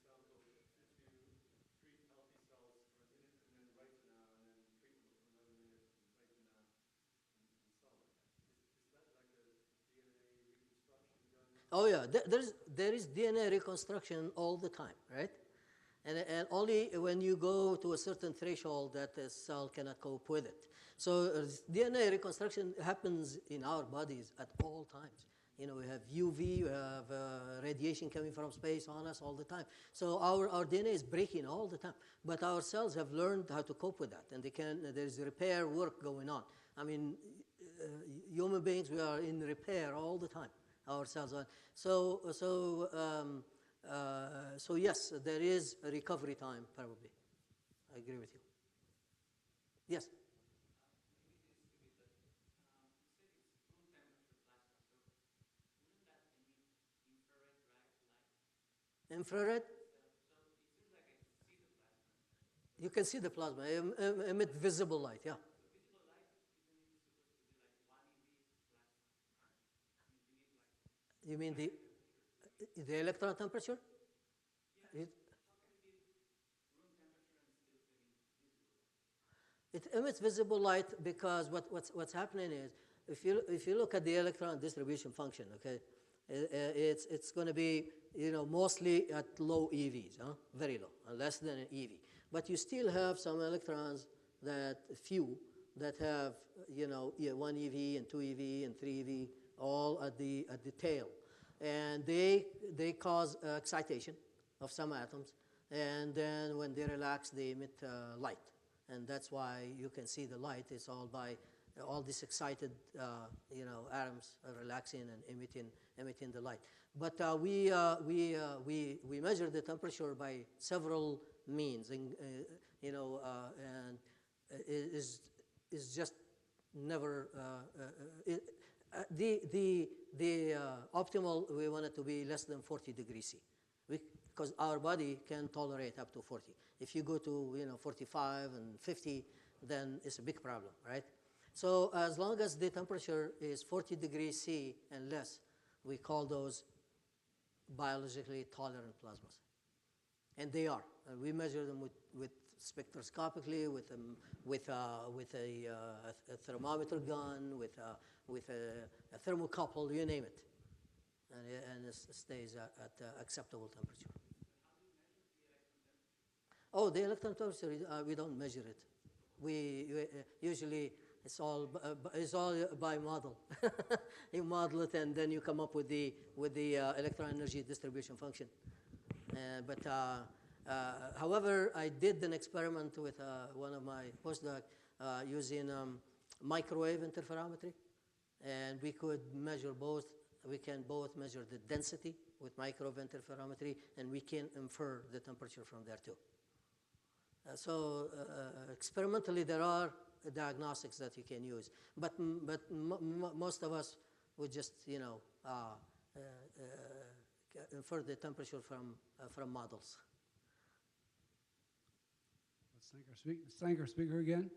For example, if you treat healthy cells for a minute and then write an hour and then treat them for another minute and write an hour and so on. Is that like a DNA reconstruction going on?
Oh yeah, there is DNA reconstruction all the time, right? And only when you go to a certain threshold that the cell cannot cope with it. So DNA reconstruction happens in our bodies at all times. We have UV, we have radiation coming from space on us all the time. So our DNA is breaking all the time. But our cells have learned how to cope with that, and there's repair work going on. Human beings, we are in repair all the time. Our cells are. So yes, there is a recovery time, probably. I agree with you. Yes? Infrared? You can see the plasma, emit visible light, yeah. You mean the electron temperature? It emits visible light because what's happening is, if you look at the electron distribution function, okay, it's going to be mostly at low EVs, very low, less than an EV. But you still have some electrons that have 1 EV and 2 EV and 3 EV all at the tail, and they cause excitation of some atoms, and then when they relax, they emit light. And that's why you can see the light. It's all these excited, atoms are relaxing and emitting the light. But we measure the temperature by several means, and and is just never the optimal. We want it to be less than 40 degrees C. Because our body can tolerate up to 40. If you go to 45 and 50, then it's a big problem, right? So as long as the temperature is 40 degrees C and less, we call those biologically tolerant plasmas, and they are. And we measure them with spectroscopically, with a thermometer gun, with a thermocouple, you name it, and it stays at acceptable temperature. Oh, the electron temperature, we don't measure it. We usually it's all by model. You model it, and then you come up with the electron energy distribution function. However, I did an experiment with one of my postdocs using microwave interferometry, and we could measure both. We can both measure the density with microwave interferometry, and we can infer the temperature from there too. So experimentally, there are diagnostics that you can use, but most of us would just infer the temperature from models.
Let's thank our speaker again.